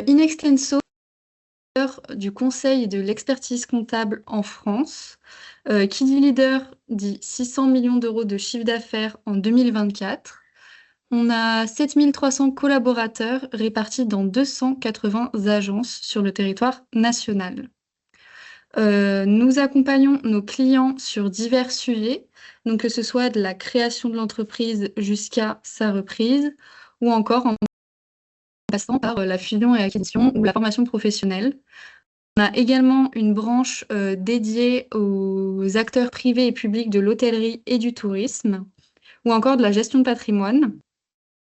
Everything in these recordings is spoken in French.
In extenso, du conseil et de l'expertise comptable en France. Qui dit leader dit 600 millions d'euros de chiffre d'affaires en 2024. On a 7300 collaborateurs répartis dans 280 agences sur le territoire national. Nous accompagnons nos clients sur divers sujets, donc que ce soit de la création de l'entreprise jusqu'à sa reprise, ou encore en passant par la fusion et l'acquisition ou la formation professionnelle. On a également une branche dédiée aux acteurs privés et publics de l'hôtellerie et du tourisme, ou encore de la gestion de patrimoine.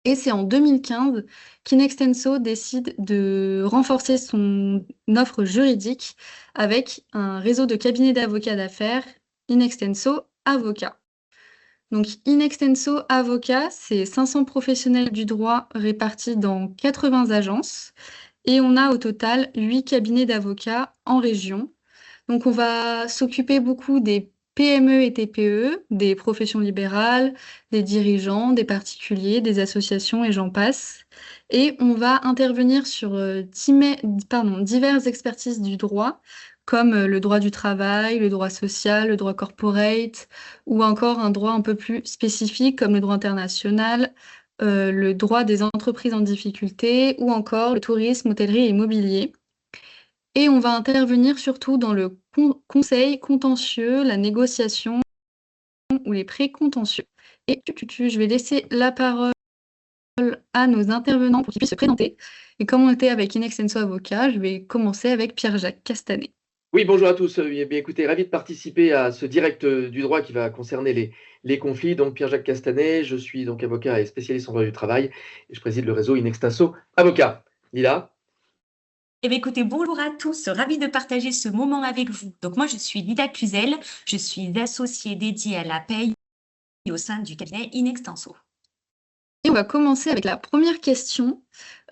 Et c'est en 2015 qu'Inextenso décide de renforcer son offre juridique avec un réseau de cabinets d'avocats d'affaires, Inextenso Avocat. Donc Inextenso Avocat, c'est 500 professionnels du droit répartis dans 80 agences. Et on a au total 8 cabinets d'avocats en région. Donc on va s'occuper beaucoup des PME et TPE, des professions libérales, des dirigeants, des particuliers, des associations et j'en passe. Et on va intervenir sur diverses expertises du droit, comme le droit du travail, le droit social, le droit corporate, ou encore un droit un peu plus spécifique comme le droit international, le droit des entreprises en difficulté ou encore le tourisme, hôtellerie et immobilier. Et on va intervenir surtout dans le conseil contentieux, la négociation ou les pré-contentieux. Et je vais laisser la parole à nos intervenants pour qu'ils puissent se présenter. Et comme on était avec Inextenso Avocat, je vais commencer avec Pierre-Jacques Castanet. Oui, bonjour à tous. Eh bien, écoutez, ravi de participer à ce direct du droit qui va concerner les conflits. Donc, Pierre-Jacques Castanet, je suis donc avocat et spécialiste en droit du travail et je préside le réseau Inextenso Avocat. Lila? Eh bien, écoutez, bonjour à tous, ravi de partager ce moment avec vous. Donc moi, je suis Lida Cluzel, je suis associée dédiée à la paye au sein du cabinet Inextenso. Et on va commencer avec la première question.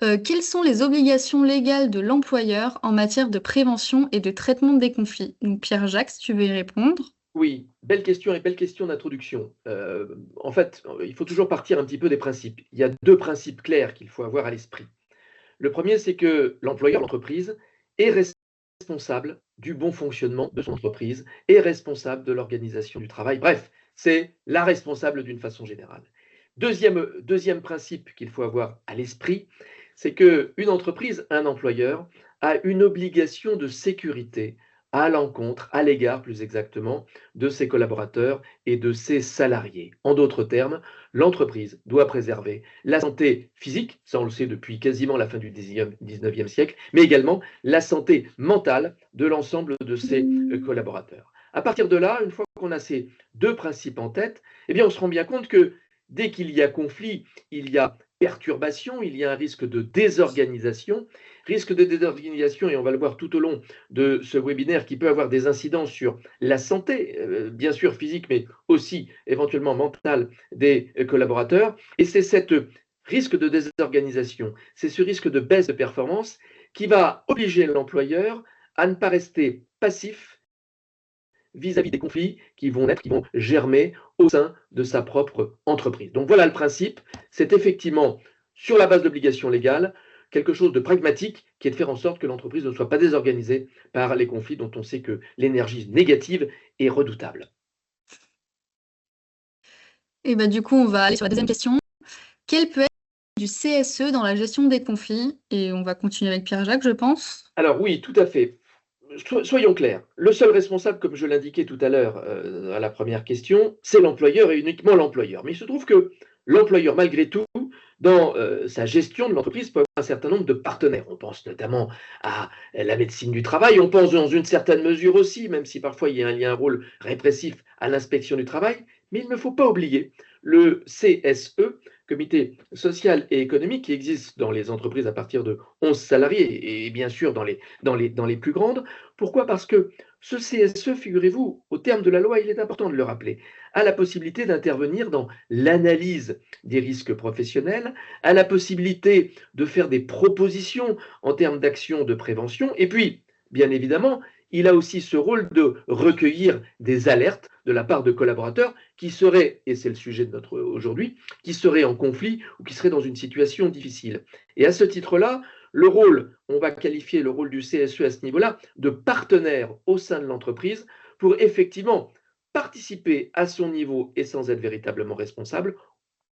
Quelles sont les obligations légales de l'employeur en matière de prévention et de traitement des conflits? Donc Pierre-Jacques, si tu veux y répondre. Oui, belle question et belle question d'introduction. En fait, il faut toujours partir un petit peu des principes. Il y a deux principes clairs qu'il faut avoir à l'esprit. Le premier, c'est que l'employeur, l'entreprise, est responsable du bon fonctionnement de son entreprise, est responsable de l'organisation du travail. Bref, c'est la responsable d'une façon générale. Deuxième principe qu'il faut avoir à l'esprit, c'est qu'une entreprise, un employeur, a une obligation de sécurité à l'encontre, à l'égard plus exactement, de ses collaborateurs et de ses salariés. En d'autres termes, l'entreprise doit préserver la santé physique, ça on le sait depuis quasiment la fin du 19e siècle, mais également la santé mentale de l'ensemble de ses collaborateurs. À partir de là, une fois qu'on a ces deux principes en tête, eh bien on se rend bien compte que dès qu'il y a conflit, il y a perturbation, il y a un risque de désorganisation. Risque de désorganisation, et on va le voir tout au long de ce webinaire, qui peut avoir des incidences sur la santé, bien sûr physique, mais aussi éventuellement mentale des collaborateurs. Et c'est ce risque de désorganisation, c'est ce risque de baisse de performance qui va obliger l'employeur à ne pas rester passif vis-à-vis des conflits qui vont naître, qui vont germer au sein de sa propre entreprise. Donc voilà le principe, c'est effectivement sur la base d'obligations légales, quelque chose de pragmatique qui est de faire en sorte que l'entreprise ne soit pas désorganisée par les conflits dont on sait que l'énergie négative est redoutable. Et bah, du coup, on va aller sur la deuxième question. Quel peut être du CSE dans la gestion des conflits? Et on va continuer avec Pierre-Jacques, je pense. Alors oui, tout à fait. Soyons clairs, le seul responsable, comme je l'indiquais tout à l'heure à la première question, c'est l'employeur et uniquement l'employeur. Mais il se trouve que l'employeur, malgré tout, dans sa gestion de l'entreprise, peut avoir un certain nombre de partenaires. On pense notamment à la médecine du travail, on pense dans une certaine mesure aussi, même si parfois il y a un rôle répressif, à l'inspection du travail, mais il ne faut pas oublier le CSE, Comité social et économique, qui existe dans les entreprises à partir de 11 salariés et bien sûr dans les plus grandes. Pourquoi? Parce que ce CSE, figurez-vous, au terme de la loi, il est important de le rappeler, a la possibilité d'intervenir dans l'analyse des risques professionnels, a la possibilité de faire des propositions en termes d'actions de prévention, et puis, bien évidemment, il a aussi ce rôle de recueillir des alertes de la part de collaborateurs qui seraient, et c'est le sujet de notre aujourd'hui, qui seraient en conflit ou qui seraient dans une situation difficile. Et à ce titre-là, Le rôle, on va qualifier le rôle du CSE à ce niveau-là de partenaire au sein de l'entreprise pour effectivement participer à son niveau et sans être véritablement responsable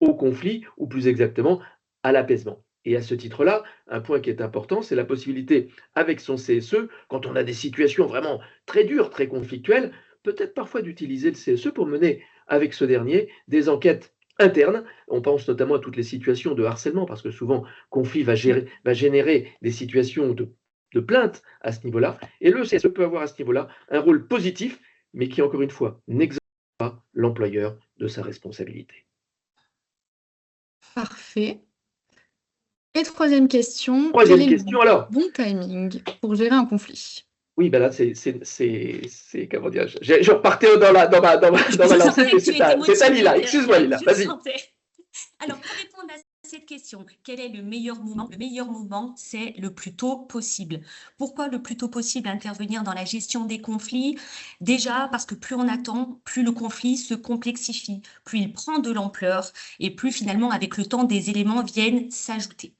au conflit, ou plus exactement à l'apaisement. Et à ce titre-là, un point qui est important, c'est la possibilité, avec son CSE, quand on a des situations vraiment très dures, très conflictuelles, peut-être parfois d'utiliser le CSE pour mener avec ce dernier des enquêtes internes. On pense notamment à toutes les situations de harcèlement, parce que souvent, conflit va générer des situations de plainte à ce niveau-là. Et le CSE peut avoir à ce niveau-là un rôle positif, mais qui, encore une fois, n'exonère pas l'employeur de sa responsabilité. Parfait. Et troisième question, quel Troisième est le question, alors. bon timing pour gérer un conflit? Oui, ben là, comment dire, je repartais dans ma lancée, mais c'est à Lila. Excuse-moi, Lila, vas-y. Alors, pour répondre à cette question, quel est le meilleur moment? Le meilleur moment, c'est le plus tôt possible. Pourquoi le plus tôt possible intervenir dans la gestion des conflits? Déjà, parce que plus on attend, plus le conflit se complexifie, plus il prend de l'ampleur et plus finalement, avec le temps, des éléments viennent s'ajouter.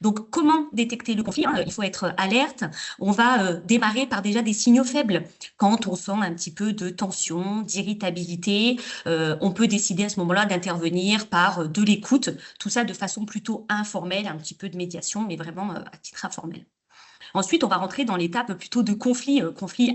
Donc, comment détecter le conflit? Il faut être alerte. On va démarrer par déjà des signaux faibles. Quand on sent un petit peu de tension, d'irritabilité, on peut décider à ce moment-là d'intervenir par de l'écoute, tout ça de façon plutôt informelle, un petit peu de médiation, mais vraiment à titre informel. Ensuite, on va rentrer dans l'étape plutôt de conflit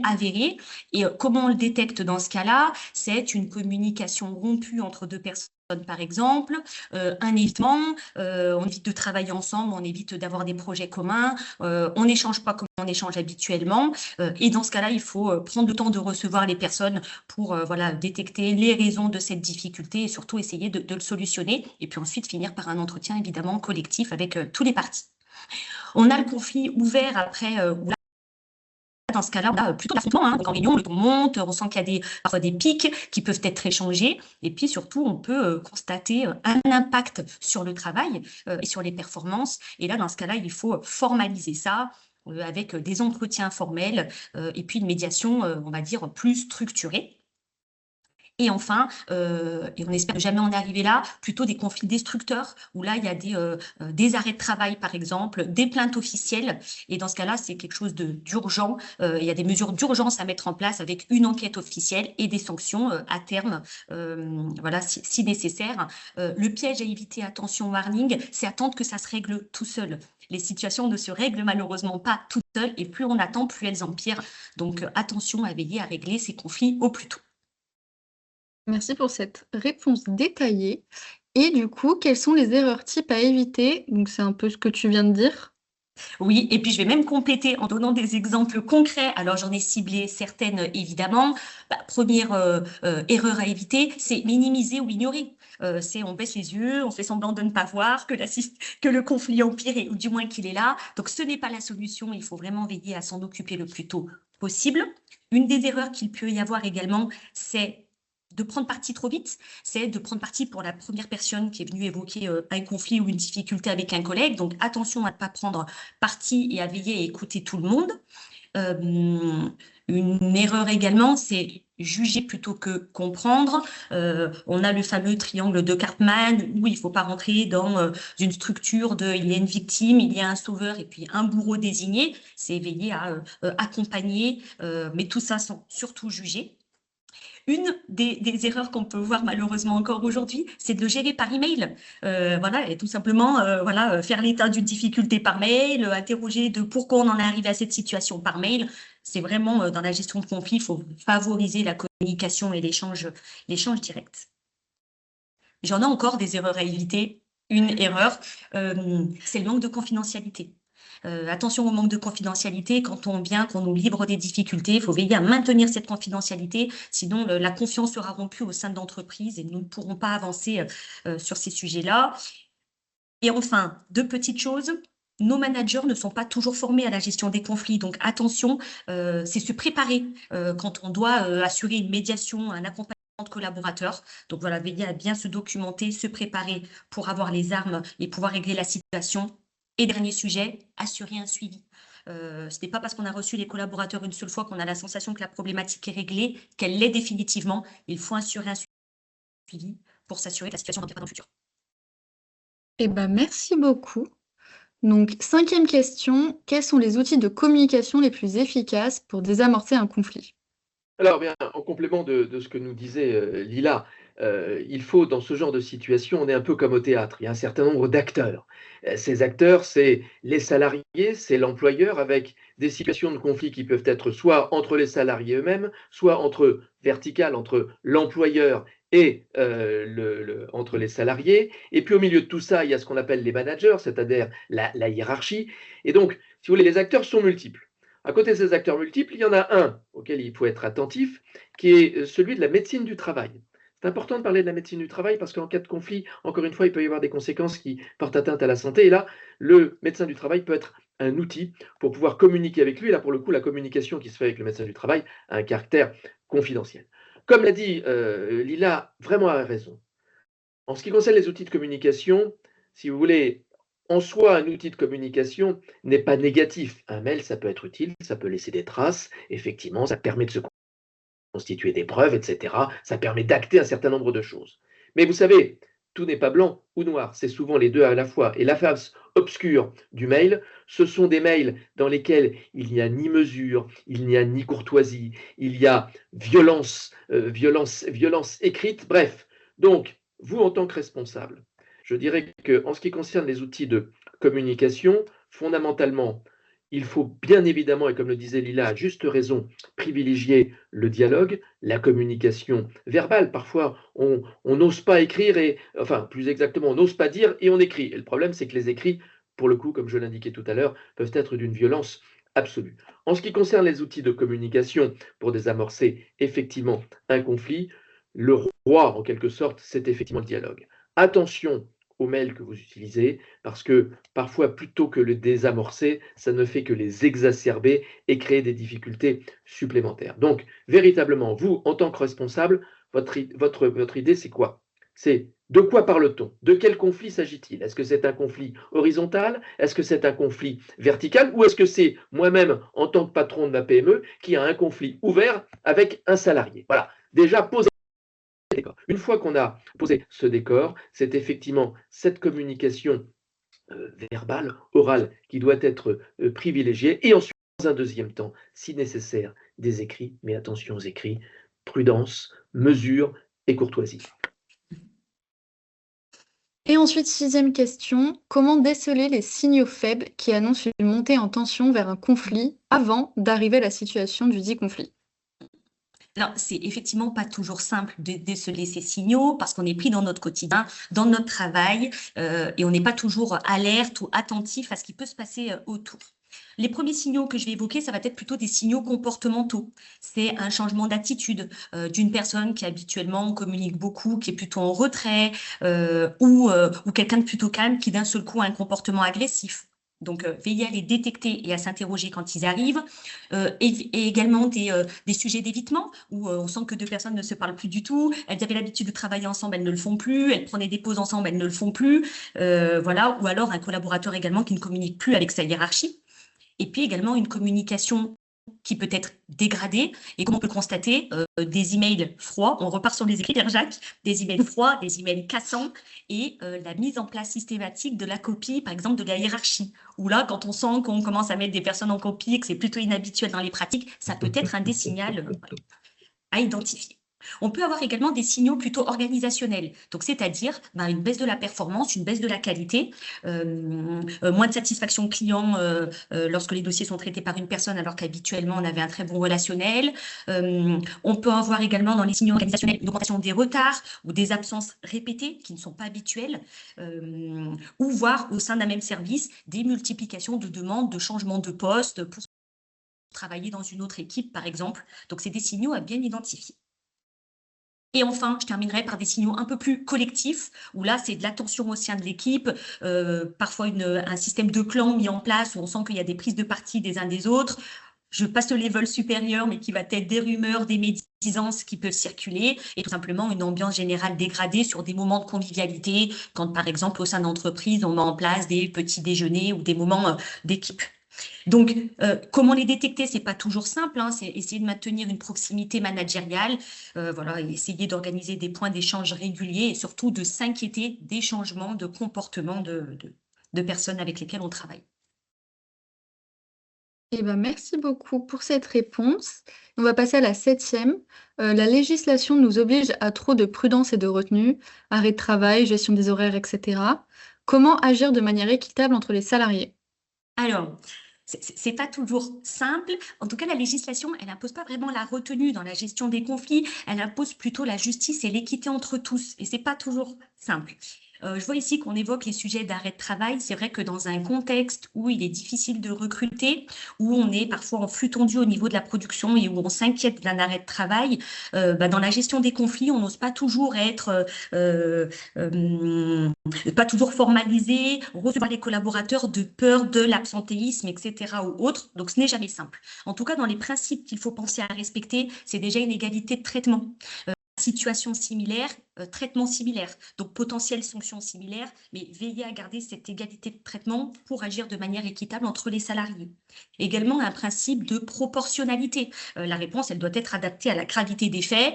avéré. Et comment on le détecte dans ce cas-là? C'est une communication rompue entre deux personnes, par exemple, un évitement, on évite de travailler ensemble, on évite d'avoir des projets communs, on n'échange pas comme on échange habituellement. Et dans ce cas-là, il faut prendre le temps de recevoir les personnes pour voilà, détecter les raisons de cette difficulté et surtout essayer de le solutionner. Et puis ensuite, finir par un entretien évidemment collectif avec tous les parties. On a le conflit ouvert après, où là, dans ce cas-là, on a plutôt l'affrontement. Donc en réunion, le ton monte, on sent qu'il y a parfois des pics qui peuvent être échangés. Et puis surtout, on peut constater un impact sur le travail et sur les performances. Et là, dans ce cas-là, il faut formaliser ça avec des entretiens formels et puis une médiation, on va dire, plus structurée. Et enfin, et on espère ne jamais en arriver là, plutôt des conflits destructeurs, où là, il y a des arrêts de travail, par exemple, des plaintes officielles. Et dans ce cas-là, c'est quelque chose d'urgent. Il y a des mesures d'urgence à mettre en place avec une enquête officielle et des sanctions à terme, voilà, si nécessaire. Le piège à éviter, attention, warning, c'est attendre que ça se règle tout seul. Les situations ne se règlent malheureusement pas toutes seules, et plus on attend, plus elles empirent. Donc, attention à veiller à régler ces conflits au plus tôt. Merci pour cette réponse détaillée. Et du coup, quelles sont les erreurs types à éviter? Donc, c'est un peu ce que tu viens de dire. Oui, et puis je vais même compléter en donnant des exemples concrets. Alors j'en ai ciblé certaines évidemment. Première erreur à éviter, c'est minimiser ou ignorer. C'est on baisse les yeux, on fait semblant de ne pas voir que le conflit empire ou du moins qu'il est là. Donc ce n'est pas la solution, il faut vraiment veiller à s'en occuper le plus tôt possible. Une des erreurs qu'il peut y avoir également, c'est de prendre parti trop vite, c'est de prendre parti pour la première personne qui est venue évoquer un conflit ou une difficulté avec un collègue. Donc attention à ne pas prendre parti et à veiller à écouter tout le monde. Une erreur également, c'est juger plutôt que comprendre. On a le fameux triangle de Karpman où il ne faut pas rentrer dans une structure de il y a une victime, il y a un sauveur et puis un bourreau désigné. C'est veiller à accompagner, mais tout ça sans surtout juger. Une des erreurs qu'on peut voir malheureusement encore aujourd'hui, c'est de le gérer par email. Voilà, et tout simplement voilà, faire l'état d'une difficulté par mail, interroger de pourquoi on en est arrivé à cette situation par mail. C'est vraiment dans la gestion de conflit, il faut favoriser la communication et l'échange direct. J'en ai encore des erreurs à éviter. Une erreur, c'est le manque de confidentialité. Attention au manque de confidentialité. Quand on vient, qu'on nous livre des difficultés, il faut veiller à maintenir cette confidentialité. Sinon, la confiance sera rompue au sein de l'entreprise et nous ne pourrons pas avancer sur ces sujets-là. Et enfin, deux petites choses. Nos managers ne sont pas toujours formés à la gestion des conflits. Donc, attention, c'est se préparer quand on doit assurer une médiation, un accompagnement de collaborateurs. Donc, voilà, veiller à bien se documenter, se préparer pour avoir les armes et pouvoir régler la situation. Et dernier sujet, assurer un suivi. Ce n'est pas parce qu'on a reçu les collaborateurs une seule fois qu'on a la sensation que la problématique est réglée, qu'elle l'est définitivement. Il faut assurer un suivi pour s'assurer que la situation n'empire pas dans le futur. Eh ben, merci beaucoup. Donc, 5e question, quels sont les outils de communication les plus efficaces pour désamorcer un conflit? Alors bien, en complément de ce que nous disait, Lila, il faut dans ce genre de situation, on est un peu comme au théâtre, il y a un certain nombre d'acteurs. Ces acteurs, c'est les salariés, c'est l'employeur avec des situations de conflit qui peuvent être soit entre les salariés eux-mêmes, soit entre verticales, entre l'employeur et entre les salariés. Et puis au milieu de tout ça, il y a ce qu'on appelle les managers, c'est-à-dire la hiérarchie. Et donc, si vous voulez, les acteurs sont multiples. À côté de ces acteurs multiples, il y en a un auquel il faut être attentif, qui est celui de la médecine du travail. C'est important de parler de la médecine du travail parce qu'en cas de conflit, encore une fois, il peut y avoir des conséquences qui portent atteinte à la santé. Et là, le médecin du travail peut être un outil pour pouvoir communiquer avec lui. Là, pour le coup, la communication qui se fait avec le médecin du travail a un caractère confidentiel. Comme l'a dit Lila, vraiment a raison. En ce qui concerne les outils de communication, si vous voulez, en soi, un outil de communication n'est pas négatif. Un mail, ça peut être utile, ça peut laisser des traces. Effectivement, ça permet de se constituer des preuves, etc. Ça permet d'acter un certain nombre de choses. Mais vous savez, tout n'est pas blanc ou noir, c'est souvent les deux à la fois. Et la face obscure du mail, ce sont des mails dans lesquels il n'y a ni mesure, il n'y a ni courtoisie, il y a violence écrite, bref. Donc, vous, en tant que responsable, je dirais qu'en ce qui concerne les outils de communication, fondamentalement, il faut bien évidemment, et comme le disait Lila, à juste raison, privilégier le dialogue, la communication verbale. Parfois, on n'ose pas écrire, enfin, plus exactement, on n'ose pas dire et on écrit. Et le problème, c'est que les écrits, pour le coup, comme je l'indiquais tout à l'heure, peuvent être d'une violence absolue. En ce qui concerne les outils de communication pour désamorcer effectivement un conflit, le roi, en quelque sorte, c'est effectivement le dialogue. Attention aux mails que vous utilisez, parce que parfois, plutôt que le désamorcer, ça ne fait que les exacerber et créer des difficultés supplémentaires. Donc, véritablement, vous, en tant que responsable, votre idée, c'est quoi? C'est de quoi parle-t-on? De quel conflit s'agit-il? Est-ce que c'est un conflit horizontal? Est-ce que c'est un conflit vertical? Ou est-ce que c'est moi-même, en tant que patron de ma PME, qui a un conflit ouvert avec un salarié? Voilà, déjà, posez décor. Une fois qu'on a posé ce décor, c'est effectivement cette communication verbale, orale, qui doit être privilégiée. Et ensuite, dans un deuxième temps, si nécessaire, des écrits. Mais attention aux écrits, prudence, mesure et courtoisie. Et ensuite, 6e question, comment déceler les signaux faibles qui annoncent une montée en tension vers un conflit avant d'arriver à la situation du dit conflit? Alors, c'est effectivement pas toujours simple de déceler ces signaux parce qu'on est pris dans notre quotidien, dans notre travail, et on n'est pas toujours alerte ou attentif à ce qui peut se passer autour. Les premiers signaux que je vais évoquer, ça va être plutôt des signaux comportementaux. C'est un changement d'attitude d'une personne qui habituellement communique beaucoup, qui est plutôt en retrait, ou quelqu'un de plutôt calme qui d'un seul coup a un comportement agressif. Donc, veiller à les détecter et à s'interroger quand ils arrivent. Et également des sujets d'évitement où on sent que deux personnes ne se parlent plus du tout. Elles avaient l'habitude de travailler ensemble, elles ne le font plus. Elles prenaient des pauses ensemble, elles ne le font plus. Voilà. Ou alors un collaborateur également qui ne communique plus avec sa hiérarchie. Et puis également une communication qui peut être dégradée. Et comme on peut le constater, des emails froids, on repart sur les écrits, Jacques, des emails froids, des emails cassants, et la mise en place systématique de la copie, par exemple, de la hiérarchie. Où là, quand on sent qu'on commence à mettre des personnes en copie et que c'est plutôt inhabituel dans les pratiques, ça peut être un des signaux à identifier. On peut avoir également des signaux plutôt organisationnels, donc c'est-à-dire une baisse de la performance, une baisse de la qualité, moins de satisfaction client lorsque les dossiers sont traités par une personne alors qu'habituellement on avait un très bon relationnel. On peut avoir également dans les signaux organisationnels une augmentation des retards ou des absences répétées qui ne sont pas habituelles, ou voir au sein d'un même service des multiplications de demandes de changement de poste pour travailler dans une autre équipe par exemple. Donc c'est des signaux à bien identifier. Et enfin, je terminerai par des signaux un peu plus collectifs, où là, c'est de l'attention au sein de l'équipe, parfois un système de clan mis en place, où on sent qu'il y a des prises de parti des uns des autres. Je passe le level supérieur, mais qui va être des rumeurs, des médisances qui peuvent circuler, et tout simplement une ambiance générale dégradée sur des moments de convivialité, quand par exemple, au sein d'entreprise, on met en place des petits déjeuners ou des moments d'équipe. Donc, comment les détecter? C'est pas toujours simple, hein, c'est essayer de maintenir une proximité managériale, voilà, essayer d'organiser des points d'échange réguliers et surtout de s'inquiéter des changements de comportement de personnes avec lesquelles on travaille. Eh ben, merci beaucoup pour cette réponse. On va passer à la septième. La législation nous oblige à trop de prudence et de retenue, arrêt de travail, gestion des horaires, etc. Comment agir de manière équitable entre les salariés? Alors, c'est pas toujours simple. En tout cas, la législation, elle impose pas vraiment la retenue dans la gestion des conflits. Elle impose plutôt la justice et l'équité entre tous. Et c'est pas toujours simple. Je vois ici qu'on évoque les sujets d'arrêt de travail. C'est vrai que dans un contexte où il est difficile de recruter, où on est parfois en flux tendu au niveau de la production et où on s'inquiète d'un arrêt de travail, dans la gestion des conflits, on n'ose pas toujours être pas toujours formalisé, recevoir les collaborateurs de peur de l'absentéisme, etc. ou autre. Donc, ce n'est jamais simple. En tout cas, dans les principes qu'il faut penser à respecter, c'est déjà une égalité de traitement. Situation similaire, traitement similaire, donc potentielle sanction similaire, mais veiller à garder cette égalité de traitement pour agir de manière équitable entre les salariés. Également, un principe de proportionnalité. La réponse, elle doit être adaptée à la gravité des faits.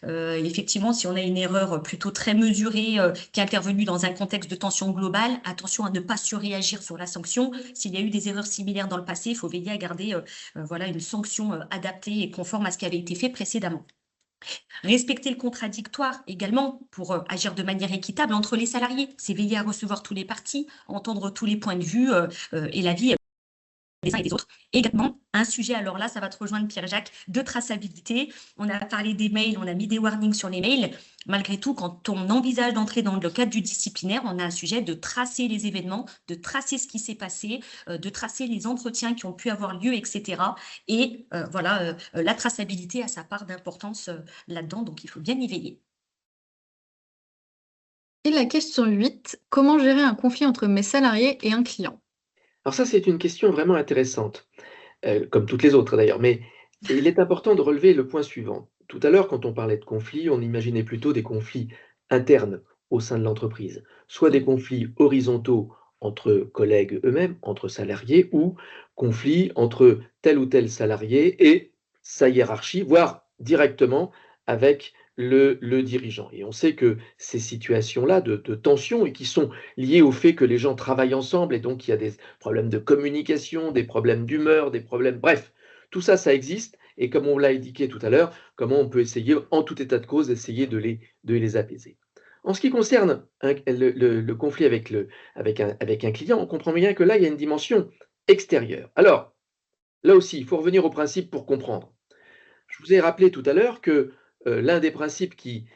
Effectivement, si on a une erreur plutôt très mesurée qui est intervenue dans un contexte de tension globale, attention à ne pas surréagir sur la sanction. S'il y a eu des erreurs similaires dans le passé, il faut veiller à garder voilà, une sanction adaptée et conforme à ce qui avait été fait précédemment. Respecter le contradictoire également pour agir de manière équitable entre les salariés. C'est veiller à recevoir tous les partis, entendre tous les points de vue et l'avis des uns et des autres. Également, un sujet, alors là, ça va te rejoindre Pierre-Jacques, de traçabilité. On a parlé des mails, on a mis des warnings sur les mails. Malgré tout, quand on envisage d'entrer dans le cadre du disciplinaire, on a un sujet de tracer les événements, de tracer ce qui s'est passé, de tracer les entretiens qui ont pu avoir lieu, etc. Et voilà, la traçabilité a sa part d'importance là-dedans, donc il faut bien y veiller. Et la question 8, comment gérer un conflit entre mes salariés et un client? Alors ça, c'est une question vraiment intéressante, comme toutes les autres d'ailleurs, mais il est important de relever le point suivant. Tout à l'heure, quand on parlait de conflits, on imaginait plutôt des conflits internes au sein de l'entreprise, soit des conflits horizontaux entre collègues eux-mêmes, entre salariés, ou conflits entre tel ou tel salarié et sa hiérarchie, voire directement avec le dirigeant. Et on sait que ces situations-là de tension et qui sont liées au fait que les gens travaillent ensemble et donc il y a des problèmes de communication, des problèmes d'humeur, des problèmes, bref, tout ça, ça existe. Et comme on l'a indiqué tout à l'heure, comment on peut essayer, en tout état de cause, d'essayer de les apaiser. En ce qui concerne le conflit avec un client, on comprend bien que là, il y a une dimension extérieure. Alors, là aussi, il faut revenir au principe pour comprendre. Je vous ai rappelé tout à l'heure que l'un des principes qui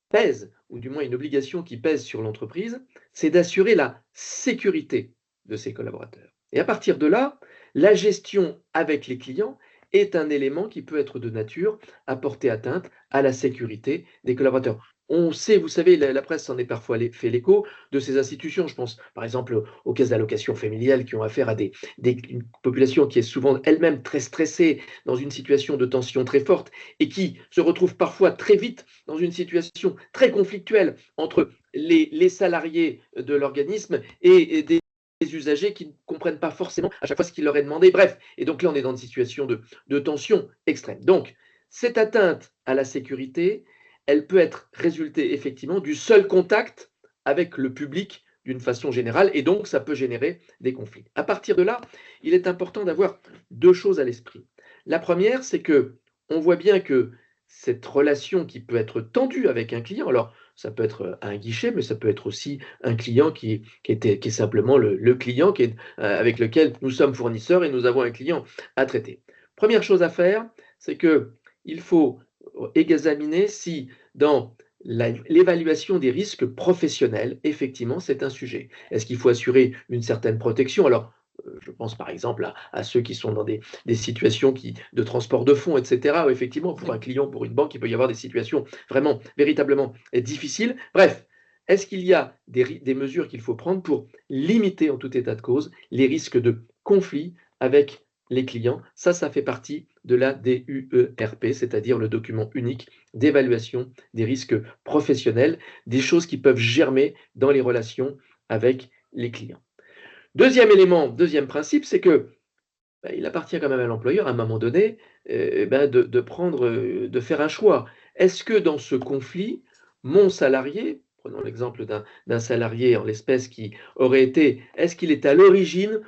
pèse, ou du moins une obligation qui pèse sur l'entreprise, c'est d'assurer la sécurité de ses collaborateurs. Et à partir de là, la gestion avec les clients est un élément qui peut être de nature à porter atteinte à la sécurité des collaborateurs. On sait, vous savez, la presse en est parfois fait l'écho de ces institutions. Je pense par exemple aux caisses d'allocation familiale qui ont affaire à une population qui est souvent elle-même très stressée, dans une situation de tension très forte et qui se retrouve parfois très vite dans une situation très conflictuelle entre les salariés de l'organisme et des usagers qui ne comprennent pas forcément à chaque fois ce qu'il leur est demandé. Bref, et donc là, on est dans une situation de tension extrême. Donc, cette atteinte à la sécurité, elle peut être résultée effectivement du seul contact avec le public d'une façon générale, et donc ça peut générer des conflits. À partir de là, il est important d'avoir deux choses à l'esprit. La première, c'est que on voit bien que cette relation qui peut être tendue avec un client, alors ça peut être un guichet, mais ça peut être aussi un client qui est simplement le client avec lequel nous sommes fournisseurs et nous avons un client à traiter. Première chose à faire, c'est qu'il faut examiner si dans l'évaluation des risques professionnels, effectivement, c'est un sujet. Est-ce qu'il faut assurer une certaine protection? Alors, je pense par exemple à ceux qui sont dans des situations de transport de fonds, etc. Où effectivement, pour un client, pour une banque, il peut y avoir des situations vraiment, véritablement difficiles. Bref, est-ce qu'il y a des mesures qu'il faut prendre pour limiter, en tout état de cause, les risques de conflit avec les clients? Ça fait partie de la DUERP, c'est-à-dire le document unique d'évaluation des risques professionnels, des choses qui peuvent germer dans les relations avec les clients. Deuxième élément, deuxième principe, c'est que il appartient quand même à l'employeur, à un moment donné, de faire un choix. Est-ce que dans ce conflit, mon salarié Prenons l'exemple d'un salarié en l'espèce qui aurait été, est-ce qu'il est à l'origine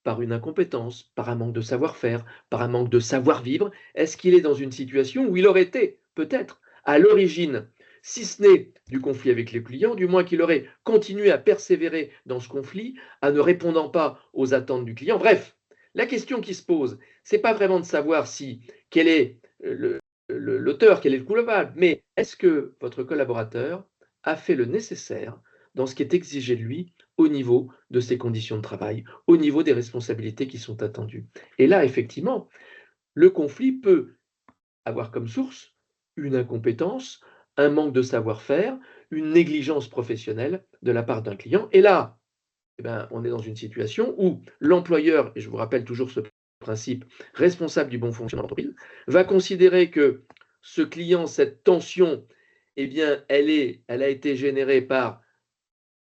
par une incompétence, par un manque de savoir-faire, par un manque de savoir-vivre? Est-ce qu'il est dans une situation où il aurait été peut-être à l'origine, si ce n'est du conflit avec les clients, du moins qu'il aurait continué à persévérer dans ce conflit, à ne répondant pas aux attentes du client? Bref, la question qui se pose, c'est pas vraiment de savoir si quel est l'auteur, quel est le coupable, mais est-ce que votre collaborateur a fait le nécessaire dans ce qui est exigé de lui au niveau de ses conditions de travail, au niveau des responsabilités qui sont attendues? Et là, effectivement, le conflit peut avoir comme source une incompétence, un manque de savoir-faire, une négligence professionnelle de la part d'un client. Et là, eh ben, on est dans une situation où l'employeur, et je vous rappelle toujours ce principe, responsable du bon fonctionnement de l'entreprise, va considérer que ce client, cette tension, eh bien, elle a été générée par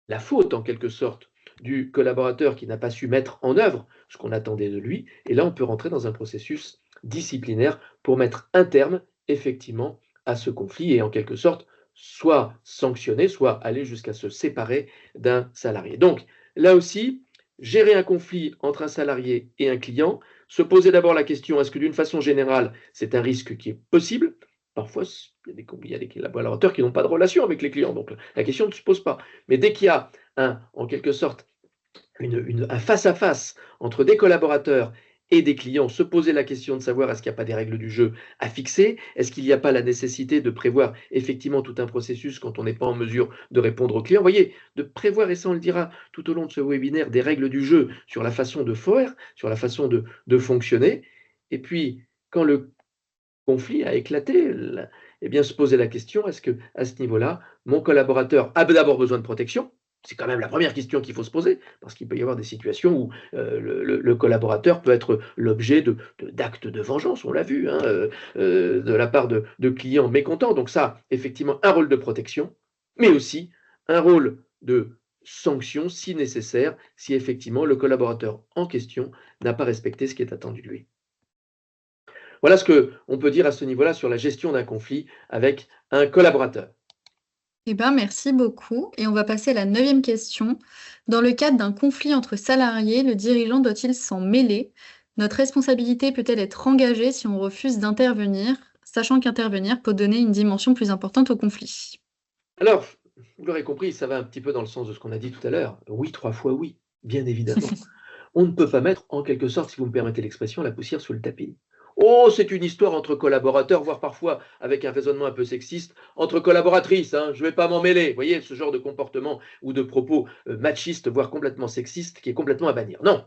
la faute, en quelque sorte, du collaborateur qui n'a pas su mettre en œuvre ce qu'on attendait de lui. Et là, on peut rentrer dans un processus disciplinaire pour mettre un terme, effectivement, à ce conflit et, en quelque sorte, soit sanctionner, soit aller jusqu'à se séparer d'un salarié. Donc, là aussi, gérer un conflit entre un salarié et un client, se poser d'abord la question, est-ce que d'une façon générale, c'est un risque qui est possible? Parfois, il y a des collaborateurs qui n'ont pas de relation avec les clients, donc la question ne se pose pas. Mais dès qu'il y a en quelque sorte un face-à-face entre des collaborateurs et des clients, se poser la question de savoir est-ce qu'il n'y a pas des règles du jeu à fixer, est-ce qu'il n'y a pas la nécessité de prévoir effectivement tout un processus quand on n'est pas en mesure de répondre aux clients. Vous voyez, de prévoir, et ça on le dira tout au long de ce webinaire, des règles du jeu sur la façon de faire, sur la façon de fonctionner. Et puis, quand le conflit a éclaté, eh bien, se poser la question, est-ce que à ce niveau-là, mon collaborateur a d'abord besoin de protection? C'est quand même la première question qu'il faut se poser, parce qu'il peut y avoir des situations où le collaborateur peut être l'objet d'actes de vengeance, on l'a vu, hein, de la part de clients mécontents. Donc ça, effectivement, un rôle de protection, mais aussi un rôle de sanction si nécessaire, si effectivement le collaborateur en question n'a pas respecté ce qui est attendu de lui. Voilà ce qu'on peut dire à ce niveau-là sur la gestion d'un conflit avec un collaborateur. Eh ben, merci beaucoup. Et on va passer à la 9e question. Dans le cadre d'un conflit entre salariés, le dirigeant doit-il s'en mêler? Notre responsabilité peut-elle être engagée si on refuse d'intervenir, sachant qu'intervenir peut donner une dimension plus importante au conflit? Alors, vous l'aurez compris, ça va un petit peu dans le sens de ce qu'on a dit tout à l'heure. Oui, 3 fois oui, bien évidemment. On ne peut pas mettre, en quelque sorte, si vous me permettez l'expression, la poussière sous le tapis. Oh, c'est une histoire entre collaborateurs, voire parfois, avec un raisonnement un peu sexiste, entre collaboratrices, hein, je ne vais pas m'en mêler. Vous voyez, ce genre de comportement ou de propos machistes, voire complètement sexistes, qui est complètement à bannir. Non,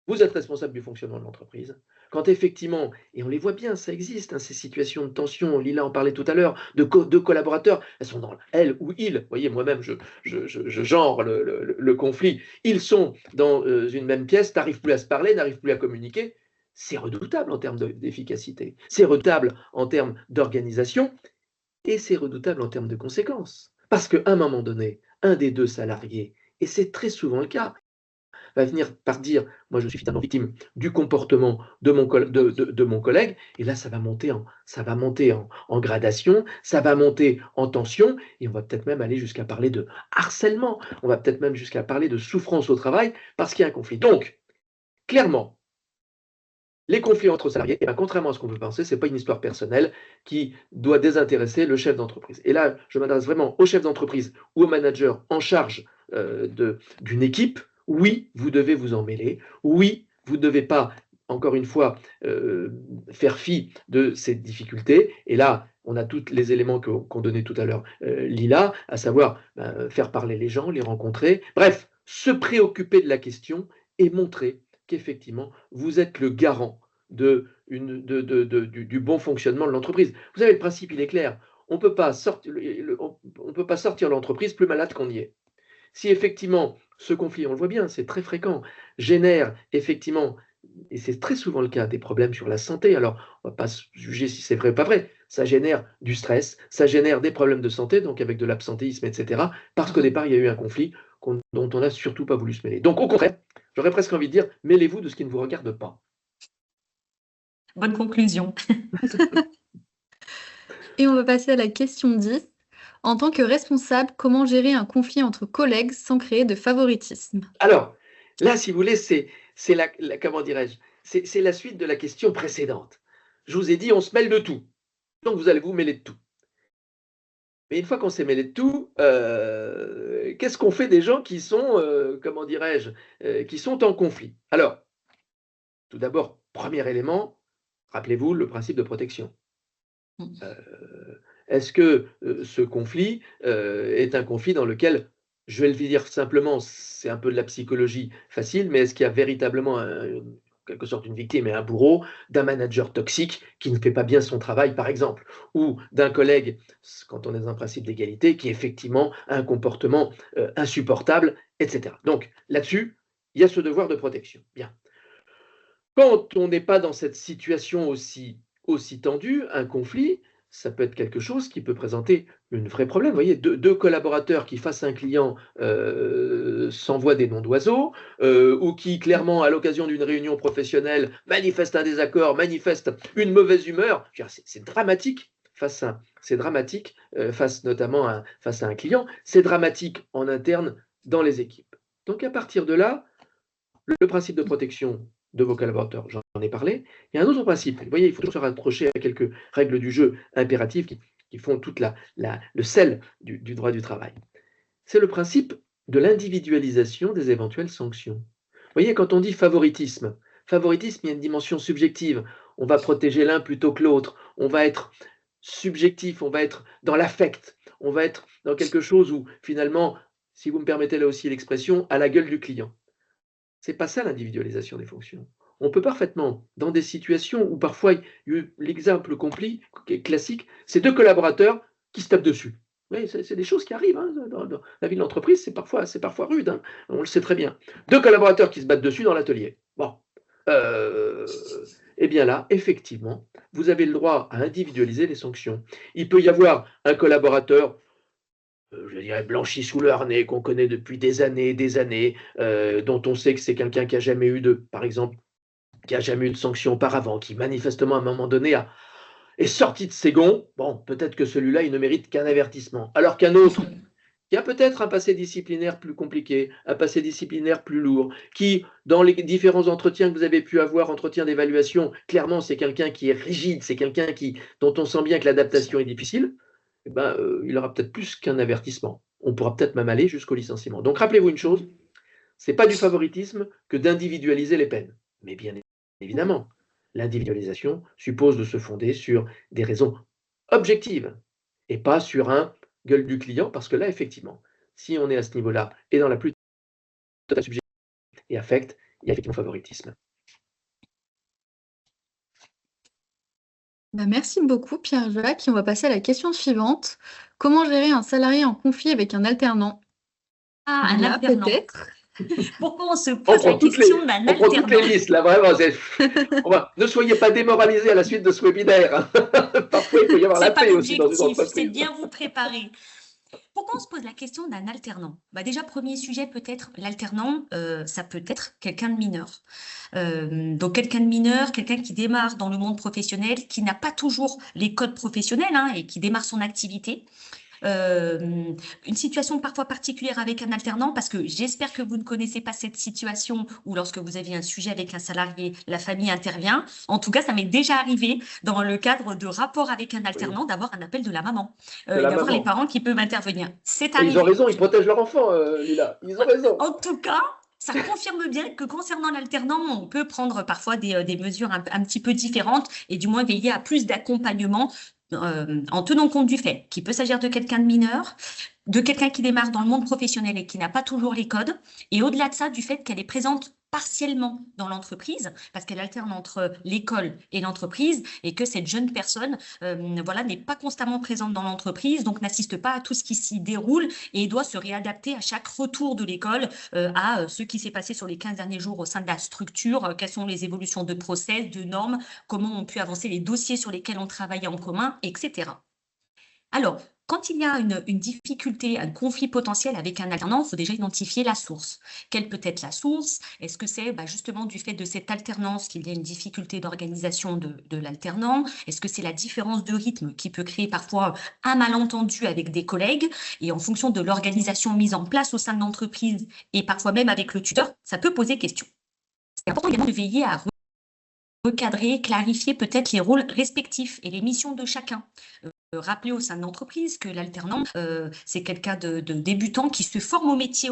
vous êtes responsable du fonctionnement de l'entreprise. Quand effectivement, et on les voit bien, ça existe, hein, ces situations de tension, Lila en parlait tout à l'heure, de collaborateurs, elles sont dans elle ou il, vous voyez, moi-même, je genre le conflit, ils sont dans une même pièce, n'arrivent plus à se parler, n'arrivent plus à communiquer. C'est redoutable en termes d'efficacité, c'est redoutable en termes d'organisation, et c'est redoutable en termes de conséquences. Parce qu'à un moment donné, un des deux salariés, et c'est très souvent le cas, va venir par dire, moi je suis finalement victime du comportement de mon collègue, et là ça va monter en gradation, ça va monter en tension, et on va peut-être même aller jusqu'à parler de harcèlement, on va peut-être même jusqu'à parler de souffrance au travail, parce qu'il y a un conflit. Donc, clairement, les conflits entre salariés, eh bien, contrairement à ce qu'on peut penser, ce n'est pas une histoire personnelle qui doit désintéresser le chef d'entreprise. Et là, je m'adresse vraiment au chef d'entreprise ou au manager en charge d'une équipe. Oui, vous devez vous en mêler. Oui, vous ne devez pas, encore une fois, faire fi de ces difficultés. Et là, on a tous les éléments qu'on donnait tout à l'heure, Lila, à savoir faire parler les gens, les rencontrer. Bref, se préoccuper de la question et montrer qu'effectivement, vous êtes le garant du bon fonctionnement de l'entreprise. Vous savez, le principe, il est clair. On ne peut pas sortir l'entreprise plus malade qu'on y est. Si effectivement, ce conflit, on le voit bien, c'est très fréquent, génère effectivement, et c'est très souvent le cas, des problèmes sur la santé. Alors, on ne va pas juger si c'est vrai ou pas vrai. Ça génère du stress, ça génère des problèmes de santé, donc avec de l'absentéisme, etc. Parce qu'au départ, il y a eu un conflit dont on n'a surtout pas voulu se mêler. Donc, au contraire, j'aurais presque envie de dire, mêlez-vous de ce qui ne vous regarde pas. Bonne conclusion. Et on va passer à la question 10. En tant que responsable, comment gérer un conflit entre collègues sans créer de favoritisme? Alors, là, si vous voulez, c'est comment dirais-je? C'est la suite de la question précédente. Je vous ai dit: «On se mêle de tout», donc vous allez vous mêler de tout. Mais une fois qu'on s'est mêlé de tout, qu'est-ce qu'on fait des gens qui sont, comment dirais-je? Qui sont en conflit? Alors, tout d'abord, premier élément, rappelez-vous le principe de protection. Mmh. Est-ce que, ce conflit, est un conflit dans lequel, je vais le dire simplement, c'est un peu de la psychologie facile, mais est-ce qu'il y a véritablement en quelque sorte une victime et un bourreau, d'un manager toxique qui ne fait pas bien son travail, par exemple, ou d'un collègue, quand on est dans un principe d'égalité, qui effectivement a un comportement, insupportable, et cetera. Donc là-dessus, il y a ce devoir de protection. Bien. Quand on n'est pas dans cette situation aussi tendue, un conflit, ça peut être quelque chose qui peut présenter un vrai problème. Vous voyez, 2 collaborateurs qui, face à un client, s'envoient des noms d'oiseaux, ou qui clairement, à l'occasion d'une réunion professionnelle, manifestent un désaccord, manifestent une mauvaise humeur. Je veux dire, c'est dramatique face notamment face à un client. C'est dramatique en interne dans les équipes. Donc à partir de là, le principe de protection de vos collaborateurs, j'en ai parlé. Il y a un autre principe. Vous voyez, il faut toujours se raccrocher à quelques règles du jeu impératives qui font toute le sel du droit du travail. C'est le principe de l'individualisation des éventuelles sanctions. Vous voyez, quand on dit favoritisme, il y a une dimension subjective. On va protéger l'un plutôt que l'autre. On va être subjectif, on va être dans l'affect. On va être dans quelque chose où, finalement, si vous me permettez là aussi l'expression, à la gueule du client. C'est pas ça l'individualisation des fonctions. On peut parfaitement, dans des situations où parfois il y a eu l'exemple classique, c'est 2 collaborateurs qui se tapent dessus. Oui, c'est des choses qui arrivent hein, dans la vie de l'entreprise, c'est parfois rude, hein, on le sait très bien. 2 collaborateurs qui se battent dessus dans l'atelier. Bon, eh bien là, effectivement, vous avez le droit à individualiser les sanctions. Il peut y avoir un collaborateur je dirais blanchi sous le harnais, qu'on connaît depuis des années, dont on sait que c'est quelqu'un qui a jamais eu par exemple, qui a jamais eu de sanction auparavant, qui manifestement à un moment donné est sorti de ses gonds. Bon, peut-être que celui-là, il ne mérite qu'un avertissement. Alors qu'un autre, qui a peut-être un passé disciplinaire plus compliqué, un passé disciplinaire plus lourd, qui, dans les différents entretiens que vous avez pu avoir, entretiens d'évaluation, clairement, c'est quelqu'un qui est rigide, c'est quelqu'un dont on sent bien que l'adaptation est difficile, eh ben, il aura peut-être plus qu'un avertissement. On pourra peut-être même aller jusqu'au licenciement. Donc rappelez-vous une chose, c'est pas du favoritisme que d'individualiser les peines. Mais bien évidemment, l'individualisation suppose de se fonder sur des raisons objectives et pas sur un gueule du client, parce que là, effectivement, si on est à ce niveau-là et dans la plus totale subjectivité et affect, il y a effectivement favoritisme. Bah, merci beaucoup Pierre-Jacques. On va passer à la question suivante. Comment gérer un salarié en conflit avec un alternant? Ah, un Là, alternant. peut-être. Pourquoi on se On pose la prend toutes question d'un on prend toutes les alternant? listes, là, vraiment. Ne soyez pas démoralisés à la suite de ce webinaire. Hein. Parfois, il peut y avoir la C'est pas paix aussi dans une l'objectif, c'est entreprise. bien vous préparer. Pourquoi on se pose la question d'un alternant? Bah déjà, premier sujet, peut-être, l'alternant, ça peut être quelqu'un de mineur. Donc quelqu'un de mineur, quelqu'un qui démarre dans le monde professionnel, qui n'a pas toujours les codes professionnels hein, et qui démarre son activité. Une situation parfois particulière avec un alternant, parce que j'espère que vous ne connaissez pas cette situation où lorsque vous avez un sujet avec un salarié, la famille intervient. En tout cas, ça m'est déjà arrivé dans le cadre de rapport avec un alternant d'avoir un appel de la maman et d'avoir les parents qui peuvent intervenir. C'est arrivé. Ils ont raison, ils protègent leur enfant, Lila. Ils ont raison. En tout cas, ça confirme bien que concernant l'alternant, on peut prendre parfois des mesures un petit peu différentes et du moins veiller à plus d'accompagnement en tenant compte du fait qu'il peut s'agir de quelqu'un de mineur, de quelqu'un qui démarre dans le monde professionnel et qui n'a pas toujours les codes, et au-delà de ça, du fait qu'elle est présente partiellement dans l'entreprise, parce qu'elle alterne entre l'école et l'entreprise, et que cette jeune personne voilà, n'est pas constamment présente dans l'entreprise, donc n'assiste pas à tout ce qui s'y déroule, et doit se réadapter à chaque retour de l'école à ce qui s'est passé sur les 15 derniers jours au sein de la structure, quelles sont les évolutions de process, de normes, comment ont pu avancer les dossiers sur lesquels on travaillait en commun, etc. Alors, quand il y a une difficulté, un conflit potentiel avec un alternant, il faut déjà identifier la source. Quelle peut être la source? Est-ce que c'est justement du fait de cette alternance qu'il y a une difficulté d'organisation de l'alternant? Est-ce que c'est la différence de rythme qui peut créer parfois un malentendu avec des collègues? Et en fonction de l'organisation mise en place au sein de l'entreprise et parfois même avec le tuteur, ça peut poser question. C'est important également de veiller à recadrer, clarifier peut-être les rôles respectifs et les missions de chacun. Rappeler au sein de l'entreprise que l'alternant, c'est quelqu'un de débutant qui se forme au métier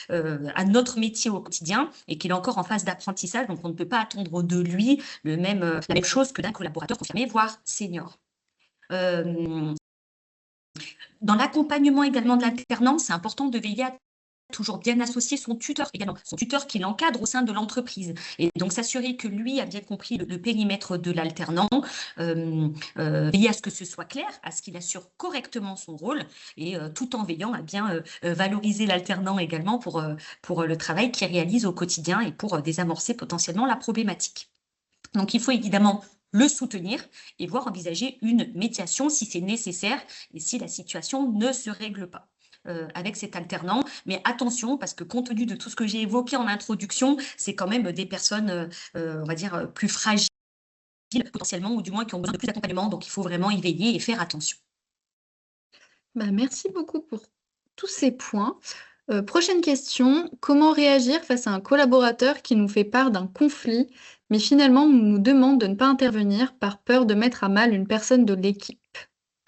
à notre métier au quotidien et qu'il est encore en phase d'apprentissage, donc on ne peut pas attendre de lui la même chose que d'un collaborateur confirmé, voire senior. Dans l'accompagnement également de l'alternant, c'est important de veiller à toujours bien associer son tuteur également, son tuteur qui l'encadre au sein de l'entreprise. Et donc s'assurer que lui a bien compris le périmètre de l'alternant, veiller à ce que ce soit clair, à ce qu'il assure correctement son rôle, et tout en veillant à bien valoriser l'alternant également pour le travail qu'il réalise au quotidien et pour désamorcer potentiellement la problématique. Donc il faut évidemment le soutenir et voir envisager une médiation si c'est nécessaire et si la situation ne se règle pas avec cet alternant. Mais attention, parce que compte tenu de tout ce que j'ai évoqué en introduction, c'est quand même des personnes, on va dire, plus fragiles potentiellement, ou du moins qui ont besoin de plus d'accompagnement. Donc, il faut vraiment y veiller et faire attention. Merci beaucoup pour tous ces points. Prochaine question, comment réagir face à un collaborateur qui nous fait part d'un conflit, mais finalement nous demande de ne pas intervenir par peur de mettre à mal une personne de l'équipe?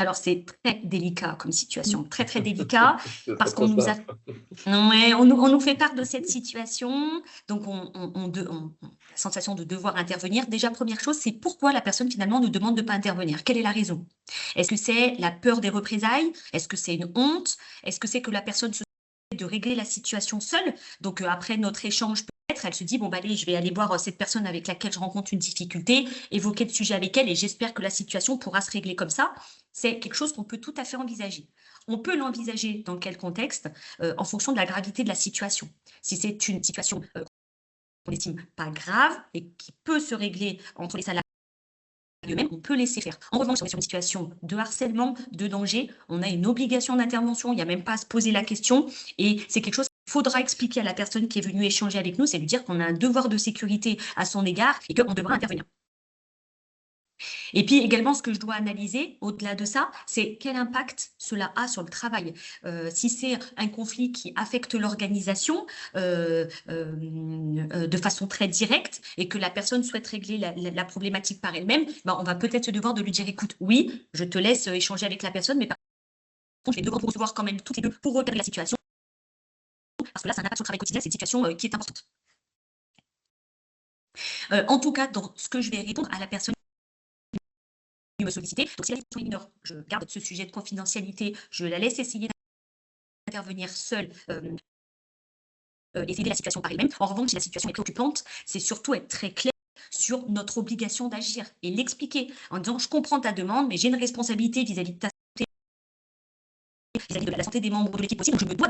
Alors, c'est très délicat comme situation, très, très délicat, Ce parce serait qu'on trop nous a simple. Ouais, on nous fait part de cette situation, donc la sensation de devoir intervenir. Déjà, première chose, c'est pourquoi la personne finalement nous demande de ne pas intervenir. Quelle est la raison? Est-ce que c'est la peur des représailles? Est-ce que c'est une honte? Est-ce que c'est que la personne se soucie de régler la situation seule? Donc après notre échange, peut-être, elle se dit, bon, bah, allez, je vais aller voir cette personne avec laquelle je rencontre une difficulté, évoquer le sujet avec elle, et j'espère que la situation pourra se régler comme ça. C'est quelque chose qu'on peut tout à fait envisager. On peut l'envisager dans quel contexte? En fonction de la gravité de la situation. Si c'est une situation qu'on estime pas grave et qui peut se régler entre les salariés eux-mêmes, on peut laisser faire. En revanche, si on est sur une situation de harcèlement, de danger, on a une obligation d'intervention, il n'y a même pas à se poser la question, et c'est quelque chose qu'il faudra expliquer à la personne qui est venue échanger avec nous, c'est lui dire qu'on a un devoir de sécurité à son égard et qu'on devra intervenir. Et puis également, ce que je dois analyser au-delà de ça, c'est quel impact cela a sur le travail. Si c'est un conflit qui affecte l'organisation de façon très directe et que la personne souhaite régler la problématique par elle-même, on va peut-être se devoir de lui dire, écoute, oui, je te laisse échanger avec la personne, mais par contre, je vais devoir vous recevoir quand même toutes les deux pour repérer la situation, parce que là, c'est un impact sur le travail quotidien, c'est une situation qui est importante. En tout cas, dans ce que je vais répondre à la personne me solliciter. Donc, si la situation est mineure, je garde ce sujet de confidentialité, je la laisse essayer d'intervenir seule et aider la situation par elle-même. En revanche, si la situation est préoccupante, c'est surtout être très clair sur notre obligation d'agir et l'expliquer en disant, je comprends ta demande, mais j'ai une responsabilité vis-à-vis de ta santé, vis-à-vis de la santé des membres de l'équipe aussi, donc je me dois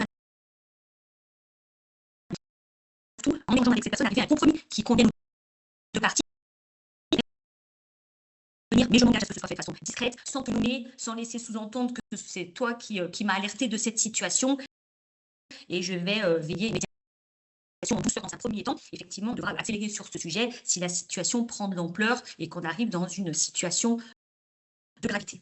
tout en échangeant avec ces personnes, arriver à un compromis qui convienne aux deux parties. Mais je m'engage à ce que ce soit fait de façon discrète, sans te nommer, sans laisser sous-entendre que c'est toi qui m'as alerté de cette situation. Et je vais veiller en douceur dans un premier temps. Effectivement, on devra accélérer sur ce sujet si la situation prend de l'ampleur et qu'on arrive dans une situation de gravité.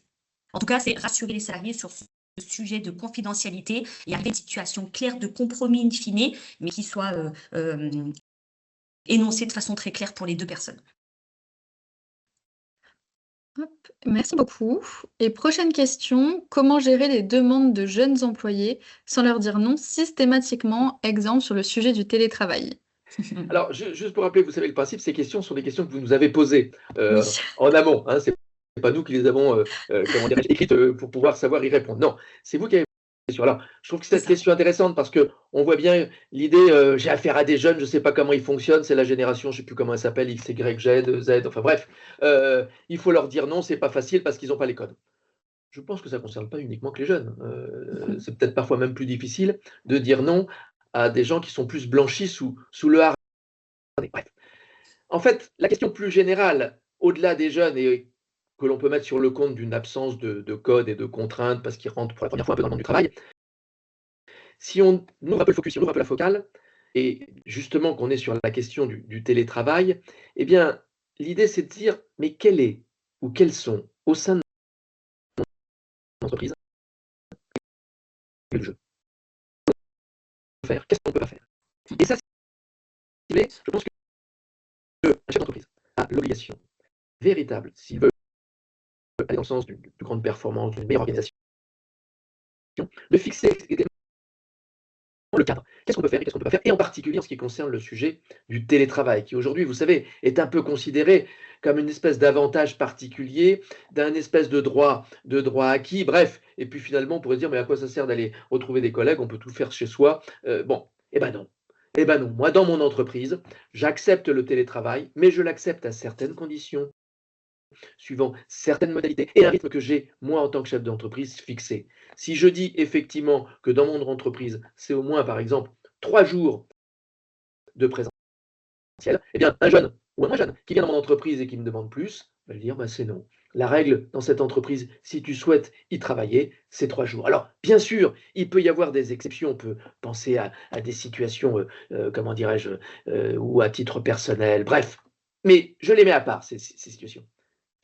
En tout cas, c'est rassurer les salariés sur ce sujet de confidentialité et arriver à une situation claire de compromis in fine, mais qui soit énoncée de façon très claire pour les deux personnes. Hop, merci beaucoup. Et prochaine question, comment gérer les demandes de jeunes employés sans leur dire non systématiquement, exemple sur le sujet du télétravail? Alors, juste pour rappeler, vous savez, le principe, ces questions sont des questions que vous nous avez posées Oui. en amont. Hein, c'est pas nous qui les avons comment dirais-je, écrites pour pouvoir savoir y répondre. Non, c'est vous qui avez posé la question. Alors, je trouve que cette question est intéressante parce qu'on voit bien l'idée, j'ai affaire à des jeunes, je ne sais pas comment ils fonctionnent, c'est la génération, je ne sais plus comment elle s'appelle, X, Y, Z, enfin bref. Il faut leur dire non, c'est pas facile parce qu'ils n'ont pas les codes. Je pense que ça ne concerne pas uniquement que les jeunes. C'est peut-être parfois même plus difficile de dire non à des gens qui sont plus blanchis sous le harcèlement. Bref. En fait, la question plus générale, au-delà des jeunes et que l'on peut mettre sur le compte d'une absence de code et de contraintes parce qu'ils rentrent pour la première fois un peu dans le monde du travail. Si on ouvre un peu le focus, si on ouvre un peu la focale, et justement qu'on est sur la question du télétravail, eh bien, l'idée c'est de dire, mais quel est ou quels sont au sein de l'entreprise le jeu? Faire, qu'est-ce qu'on peut pas faire? Et ça, je pense qu'un chef d'entreprise a l'obligation véritable, s'il veut aller dans le sens d'une plus grande performance, d'une meilleure organisation, de fixer le cadre. Qu'est-ce qu'on peut faire et qu'est-ce qu'on peut pas faire? Et en particulier en ce qui concerne le sujet du télétravail, qui aujourd'hui, vous savez, est un peu considéré comme une espèce d'avantage particulier, d'un espèce de droit acquis, bref. Et puis finalement, on pourrait se dire, mais à quoi ça sert d'aller retrouver des collègues? On peut tout faire chez soi. Bon, eh ben non. Eh ben non. Moi, dans mon entreprise, j'accepte le télétravail, mais je l'accepte à certaines conditions, suivant certaines modalités et un rythme que j'ai, moi, en tant que chef d'entreprise, fixé. Si je dis effectivement que dans mon entreprise, c'est au moins, par exemple, 3 jours de présentiel, eh bien, un jeune ou un moins jeune qui vient dans mon entreprise et qui me demande plus, va lui dire, bah, c'est non. La règle dans cette entreprise, si tu souhaites y travailler, c'est 3 jours. Alors, bien sûr, il peut y avoir des exceptions. On peut penser à des situations, comment dirais-je, ou à titre personnel, bref. Mais je les mets à part, ces situations.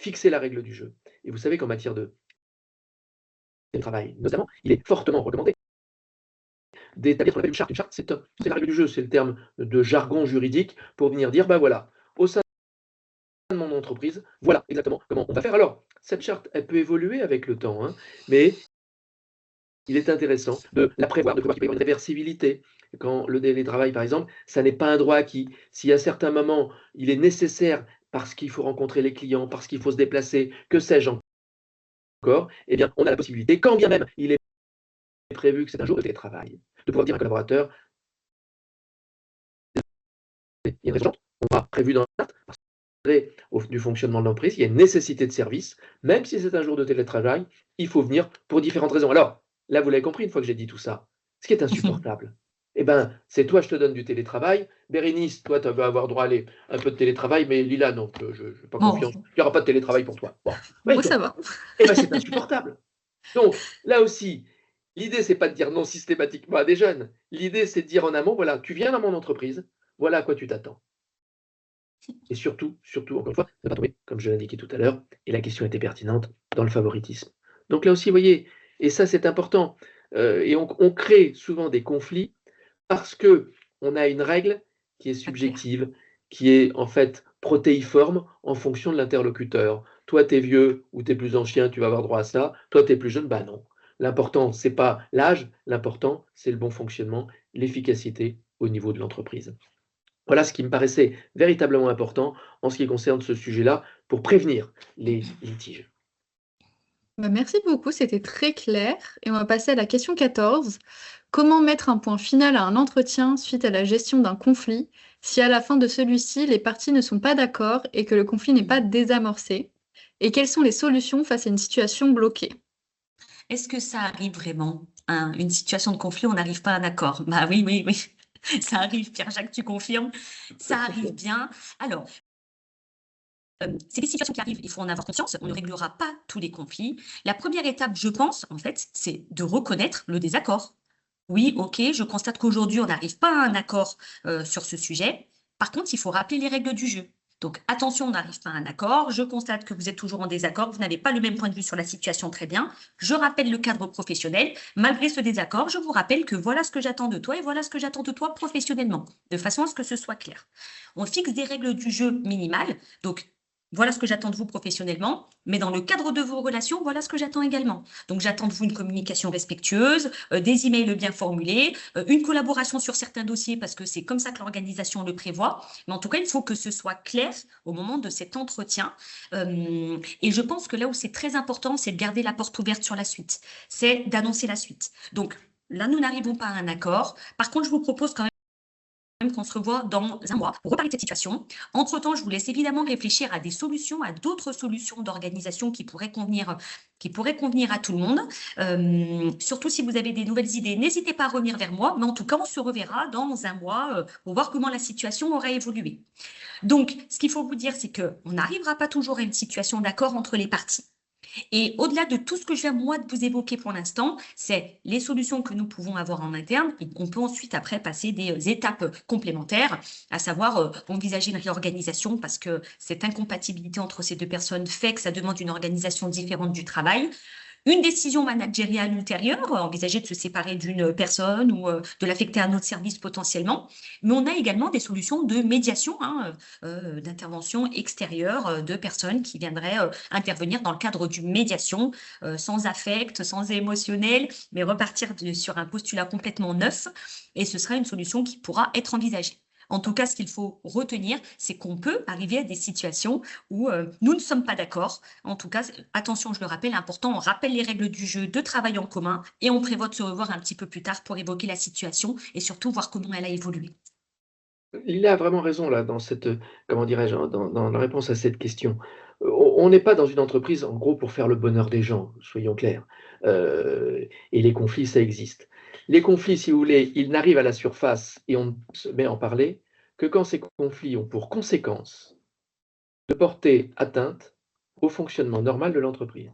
Fixer la règle du jeu. Et vous savez qu'en matière de télétravail, notamment, il est fortement recommandé d'établir ce qu'on appelle une charte. Une charte, c'est la règle du jeu, c'est le terme de jargon juridique pour venir dire, bah voilà, au sein de mon entreprise, voilà exactement comment on va faire. Alors, cette charte, elle peut évoluer avec le temps, hein, mais il est intéressant de la prévoir, de prévoir qu'il peut y avoir une réversibilité. Quand le télétravail, par exemple, ça n'est pas un droit acquis. Si à certains moments, il est nécessaire parce qu'il faut rencontrer les clients, parce qu'il faut se déplacer, que sais-je encore, eh bien, on a la possibilité, quand bien même il est prévu que c'est un jour de télétravail, de pouvoir dire à un collaborateur, il y a une raison, on a prévu dans la charte, parce que du fonctionnement de l'entreprise, il y a une nécessité de service, même si c'est un jour de télétravail, il faut venir pour différentes raisons. Alors, là, vous l'avez compris une fois que j'ai dit tout ça, ce qui est insupportable, eh ben, c'est toi, je te donne du télétravail, Bérénice, toi, tu vas avoir droit à un peu de télétravail, mais Lila, non, je n'ai pas Bon, confiance, il n'y aura pas de télétravail pour toi. Bon, Moi, oui, ça va. eh ben, c'est insupportable. Donc, là aussi, l'idée, c'est pas de dire non systématiquement à des jeunes. L'idée, c'est de dire en amont, voilà, tu viens dans mon entreprise, voilà à quoi tu t'attends. Et surtout, encore une fois, ne pas tomber, comme je l'ai indiqué tout à l'heure, et la question était pertinente, dans le favoritisme. Donc là aussi, vous voyez, et ça c'est important, et on crée souvent des conflits parce que on a une règle qui est subjective, qui est en fait protéiforme en fonction de l'interlocuteur. Toi, tu es vieux ou tu es plus ancien, tu vas avoir droit à ça. Toi, tu es plus jeune, bah non. L'important, c'est pas l'âge, l'important, c'est le bon fonctionnement, l'efficacité au niveau de l'entreprise. Voilà ce qui me paraissait véritablement important en ce qui concerne ce sujet-là pour prévenir les litiges. Bah, merci beaucoup, c'était très clair. Et on va passer à la question 14. Comment mettre un point final à un entretien suite à la gestion d'un conflit si à la fin de celui-ci, les parties ne sont pas d'accord et que le conflit n'est pas désamorcé? Et quelles sont les solutions face à une situation bloquée? est-ce que ça arrive vraiment, hein, une situation de conflit, on n'arrive pas à un accord? Bah oui, oui, oui, ça arrive, Pierre-Jacques, tu confirmes? Ça arrive bien. Alors, c'est des situations qui arrivent, il faut en avoir conscience, on ne réglera pas tous les conflits. La première étape, je pense, en fait, c'est de reconnaître le désaccord. Oui, OK, je constate qu'aujourd'hui, on n'arrive pas à un accord, sur ce sujet. Par contre, il faut rappeler les règles du jeu. Donc attention, on n'arrive pas à un accord, je constate que vous êtes toujours en désaccord, vous n'avez pas le même point de vue sur la situation, très bien. Je rappelle le cadre professionnel. Malgré ce désaccord, je vous rappelle que voilà ce que j'attends de toi et voilà ce que j'attends de toi professionnellement, de façon à ce que ce soit clair. On fixe des règles du jeu minimales, donc voilà ce que j'attends de vous professionnellement, mais dans le cadre de vos relations, voilà ce que j'attends également. Donc j'attends de vous une communication respectueuse, des emails bien formulés, une collaboration sur certains dossiers parce que c'est comme ça que l'organisation le prévoit. Mais en tout cas, il faut que ce soit clair au moment de cet entretien. Et je pense que là où c'est très important, c'est de garder la porte ouverte sur la suite. C'est d'annoncer la suite. Donc là, nous n'arrivons pas à un accord. Par contre, je vous propose quand même qu'on se revoit dans un mois pour reparler de cette situation. Entre-temps, je vous laisse évidemment réfléchir à des solutions, à d'autres solutions d'organisation qui pourraient convenir à tout le monde. Surtout si vous avez des nouvelles idées, n'hésitez pas à revenir vers moi, mais en tout cas, on se reverra dans un mois pour voir comment la situation aura évolué. Donc, ce qu'il faut vous dire, c'est qu'on n'arrivera pas toujours à une situation d'accord entre les parties. Et au-delà de tout ce que je viens, moi, de vous évoquer pour l'instant, c'est les solutions que nous pouvons avoir en interne. Et on peut ensuite, après, passer des étapes complémentaires, à savoir envisager une réorganisation parce que cette incompatibilité entre ces deux personnes fait que ça demande une organisation différente du travail. Une décision managériale ultérieure, envisager de se séparer d'une personne ou de l'affecter à un autre service potentiellement. Mais on a également des solutions de médiation, d'intervention extérieure de personnes qui viendraient intervenir dans le cadre d'une médiation sans affect, sans émotionnel, mais repartir sur un postulat complètement neuf. Et ce sera une solution qui pourra être envisagée. En tout cas, ce qu'il faut retenir, c'est qu'on peut arriver à des situations où nous ne sommes pas d'accord. En tout cas, attention, je le rappelle, important, on rappelle les règles du jeu de travail en commun et on prévoit de se revoir un petit peu plus tard pour évoquer la situation et surtout voir comment elle a évolué. Il a vraiment raison là dans cette, comment dirais-je, dans la réponse à cette question. On n'est pas dans une entreprise en gros pour faire le bonheur des gens, soyons clairs. Et les conflits, ça existe. Les conflits, si vous voulez, ils n'arrivent à la surface et on se met à en parler que quand ces conflits ont pour conséquence de porter atteinte au fonctionnement normal de l'entreprise.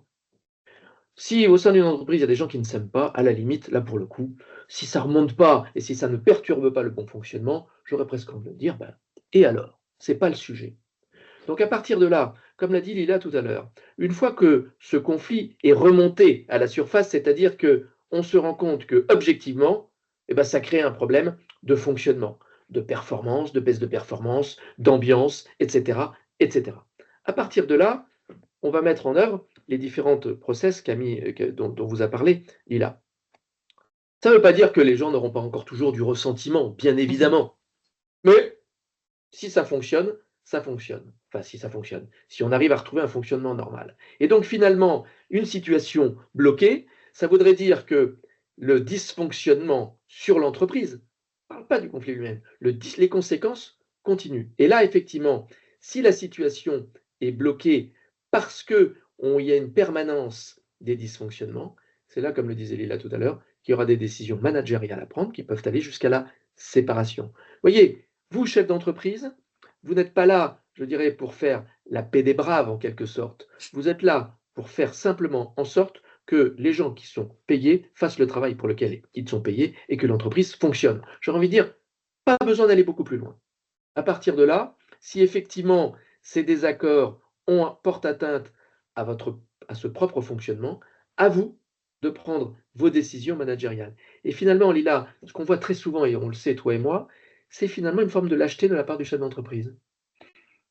Si au sein d'une entreprise, il y a des gens qui ne s'aiment pas, à la limite, là pour le coup, si ça ne remonte pas et si ça ne perturbe pas le bon fonctionnement, j'aurais presque envie de dire, ben, et alors? Ce n'est pas le sujet. Donc à partir de là, comme l'a dit Lila tout à l'heure, une fois que ce conflit est remonté à la surface, c'est-à-dire qu'on se rend compte que objectivement, eh ben, ça crée un problème de fonctionnement, de performance, de baisse de performance, d'ambiance, etc., etc. À partir de là, on va mettre en œuvre les différentes process dont vous a parlé Lila. Ça ne veut pas dire que les gens n'auront pas encore toujours du ressentiment, bien évidemment. Mais si ça fonctionne, ça fonctionne. Enfin, si ça fonctionne. Si on arrive à retrouver un fonctionnement normal. Et donc, finalement, une situation bloquée, ça voudrait dire que le dysfonctionnement sur l'entreprise, je ne parle pas du conflit lui-même, les conséquences continuent. Et là, effectivement, si la situation est bloquée parce qu'il y a une permanence des dysfonctionnements, c'est là, comme le disait Lila tout à l'heure, qu'il y aura des décisions managériales à prendre qui peuvent aller jusqu'à la séparation. Vous voyez, vous, chef d'entreprise, vous n'êtes pas là, je dirais, pour faire la paix des braves en quelque sorte. Vous êtes là pour faire simplement en sorte que les gens qui sont payés fassent le travail pour lequel ils sont payés et que l'entreprise fonctionne. J'aurais envie de dire, pas besoin d'aller beaucoup plus loin. À partir de là, si effectivement ces désaccords portent atteinte à ce propre fonctionnement, à vous de prendre vos décisions managériales. Et finalement, Lila, ce qu'on voit très souvent, et on le sait, toi et moi, c'est finalement une forme de lâcheté de la part du chef d'entreprise,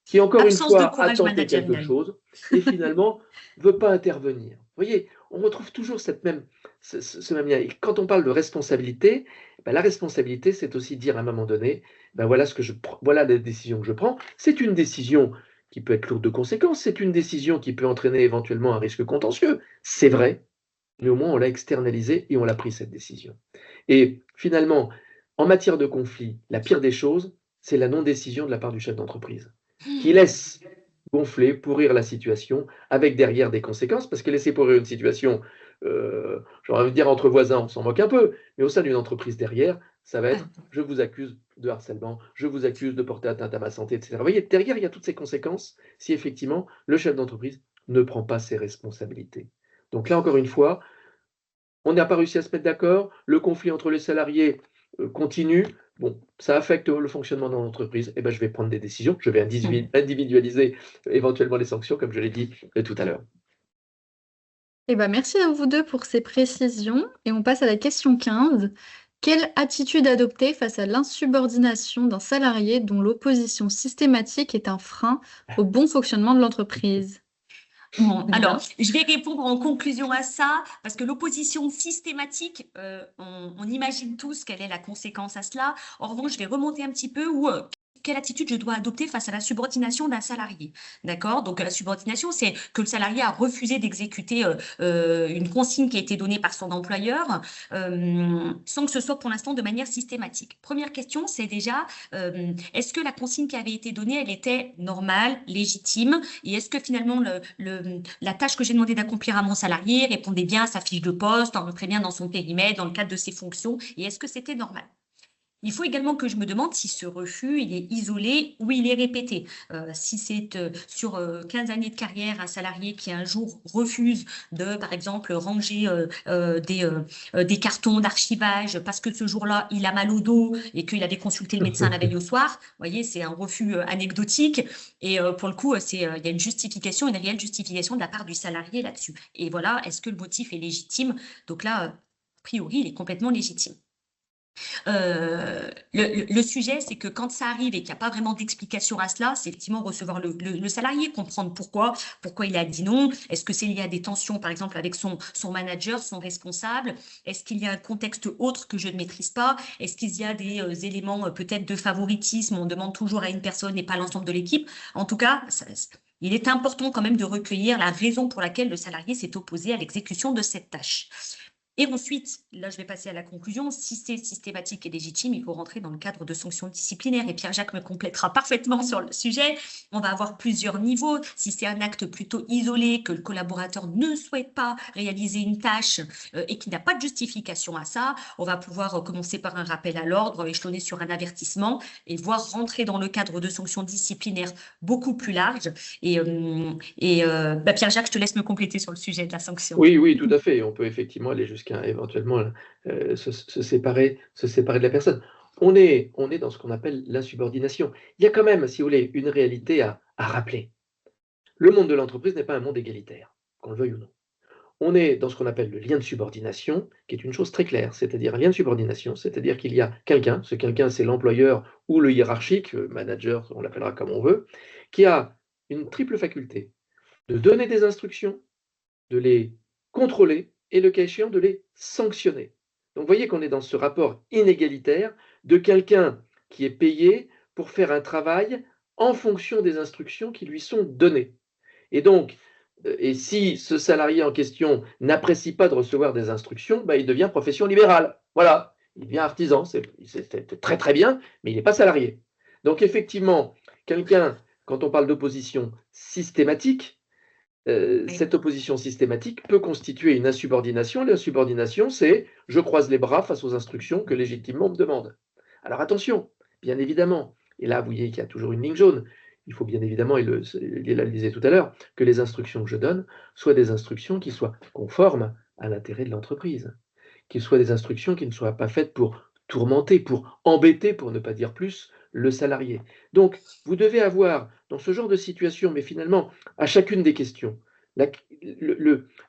qui encore une Absence de fois a courage tenté quelque managérial. chose et finalement ne veut pas intervenir. Vous voyez, on retrouve toujours ce même lien. Et quand on parle de responsabilité, ben, la responsabilité, c'est aussi dire à un moment donné, ben, voilà les décisions que je prends. C'est une décision qui peut être lourde de conséquences, c'est une décision qui peut entraîner éventuellement un risque contentieux, c'est vrai, mais au moins on l'a externalisé et on l'a pris cette décision. Et finalement, en matière de conflit, la pire des choses, c'est la non-décision de la part du chef d'entreprise, qui laisse gonfler, pourrir la situation, avec derrière des conséquences, parce que laisser pourrir une situation, j'aurais envie de dire entre voisins, on s'en moque un peu, mais au sein d'une entreprise derrière, ça va être « je vous accuse de harcèlement, je vous accuse de porter atteinte à ma santé, etc. » Vous voyez, derrière, il y a toutes ces conséquences si effectivement le chef d'entreprise ne prend pas ses responsabilités. Donc là, encore une fois, on n'a pas réussi à se mettre d'accord, le conflit entre les salariés continue, bon, ça affecte le fonctionnement de l'entreprise, et ben, je vais prendre des décisions, je vais individualiser éventuellement les sanctions, comme je l'ai dit tout à l'heure. Eh ben, merci à vous deux pour ces précisions. Et on passe à la question 15. Quelle attitude adopter face à l'insubordination d'un salarié dont l'opposition systématique est un frein au bon fonctionnement de l'entreprise? Bon, alors, je vais répondre en conclusion à ça, parce que l'opposition systématique, on imagine tous quelle est la conséquence à cela. En revanche, je vais remonter un petit peu où quelle attitude je dois adopter face à la subordination d'un salarié. D'accord? Donc, la subordination, c'est que le salarié a refusé d'exécuter une consigne qui a été donnée par son employeur sans que ce soit pour l'instant de manière systématique. Première question, c'est déjà, est-ce que la consigne qui avait été donnée, elle était normale, légitime, et est-ce que finalement la tâche que j'ai demandé d'accomplir à mon salarié répondait bien à sa fiche de poste, rentrait bien dans son périmètre, dans le cadre de ses fonctions, et est-ce que c'était normal? Il faut également que je me demande si ce refus, il est isolé ou il est répété. Si c'est sur 15 années de carrière, un salarié qui un jour refuse de, par exemple, ranger des cartons d'archivage parce que ce jour-là, il a mal au dos et qu'il avait consulté le médecin la veille au soir, vous voyez, c'est un refus anecdotique. Et pour le coup, il y a une justification, une réelle justification de la part du salarié là-dessus. Et voilà, est-ce que le motif est légitime? Donc là, a priori, il est complètement légitime. Le sujet, c'est que quand ça arrive et qu'il n'y a pas vraiment d'explication à cela, c'est effectivement recevoir le salarié, comprendre pourquoi il a dit non. Est-ce que c'est lié à des tensions, par exemple, avec son manager, son responsable? Est-ce qu'il y a un contexte autre que je ne maîtrise pas? Est-ce qu'il y a des éléments peut-être de favoritisme? On demande toujours à une personne et pas à l'ensemble de l'équipe. En tout cas, il est important quand même de recueillir la raison pour laquelle le salarié s'est opposé à l'exécution de cette tâche. Et ensuite, là, je vais passer à la conclusion. Si c'est systématique et légitime, il faut rentrer dans le cadre de sanctions disciplinaires. Et Pierre-Jacques me complétera parfaitement sur le sujet. On va avoir plusieurs niveaux. Si c'est un acte plutôt isolé, que le collaborateur ne souhaite pas réaliser une tâche et qu'il n'a pas de justification à ça, on va pouvoir commencer par un rappel à l'ordre, échelonner sur un avertissement et voir rentrer dans le cadre de sanctions disciplinaires beaucoup plus larges. Pierre-Jacques, je te laisse me compléter sur le sujet de la sanction. Oui, oui, tout à fait. On peut effectivement aller jusqu'à éventuellement se séparer de la personne. On est dans ce qu'on appelle l'insubordination. Il y a quand même, si vous voulez, une réalité à rappeler. Le monde de l'entreprise n'est pas un monde égalitaire, qu'on le veuille ou non. On est dans ce qu'on appelle le lien de subordination, qui est une chose très claire, c'est-à-dire un lien de subordination, c'est-à-dire qu'il y a quelqu'un, ce quelqu'un c'est l'employeur ou le hiérarchique, manager, on l'appellera comme on veut, qui a une triple faculté de donner des instructions, de les contrôler et, le cas échéant, de les sanctionner. Donc vous voyez qu'on est dans ce rapport inégalitaire de quelqu'un qui est payé pour faire un travail en fonction des instructions qui lui sont données. Et donc, et si ce salarié en question n'apprécie pas de recevoir des instructions, il devient profession libérale. Voilà, il devient artisan, c'est très très bien, mais il n'est pas salarié. Donc effectivement, quelqu'un, quand on parle d'opposition systématique, cette opposition systématique peut constituer une insubordination. L'insubordination, c'est je croise les bras face aux instructions que légitimement on me demande. Alors attention, bien évidemment, et là vous voyez qu'il y a toujours une ligne jaune, il faut bien évidemment, et Léla le disait tout à l'heure, que les instructions que je donne soient des instructions qui soient conformes à l'intérêt de l'entreprise, qu'ils soient des instructions qui ne soient pas faites pour tourmenter, pour embêter, pour ne pas dire plus, le salarié. Donc, vous devez avoir, dans ce genre de situation, mais finalement, à chacune des questions,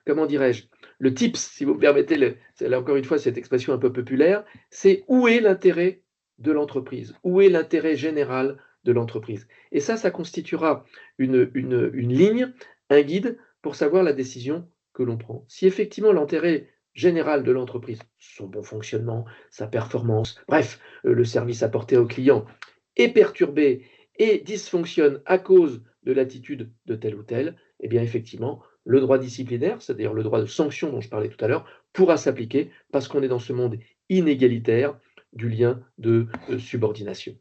comment dirais-je, le tips, si vous me permettez, là encore une fois, cette expression un peu populaire, c'est où est l'intérêt de l'entreprise? Où est l'intérêt général de l'entreprise? Et ça constituera une ligne, un guide pour savoir la décision que l'on prend. Si effectivement l'intérêt général de l'entreprise, son bon fonctionnement, sa performance, bref, le service apporté au client est perturbé et dysfonctionne à cause de l'attitude de tel ou tel, eh bien effectivement, le droit disciplinaire, c'est-à-dire le droit de sanction dont je parlais tout à l'heure, pourra s'appliquer parce qu'on est dans ce monde inégalitaire du lien de subordination.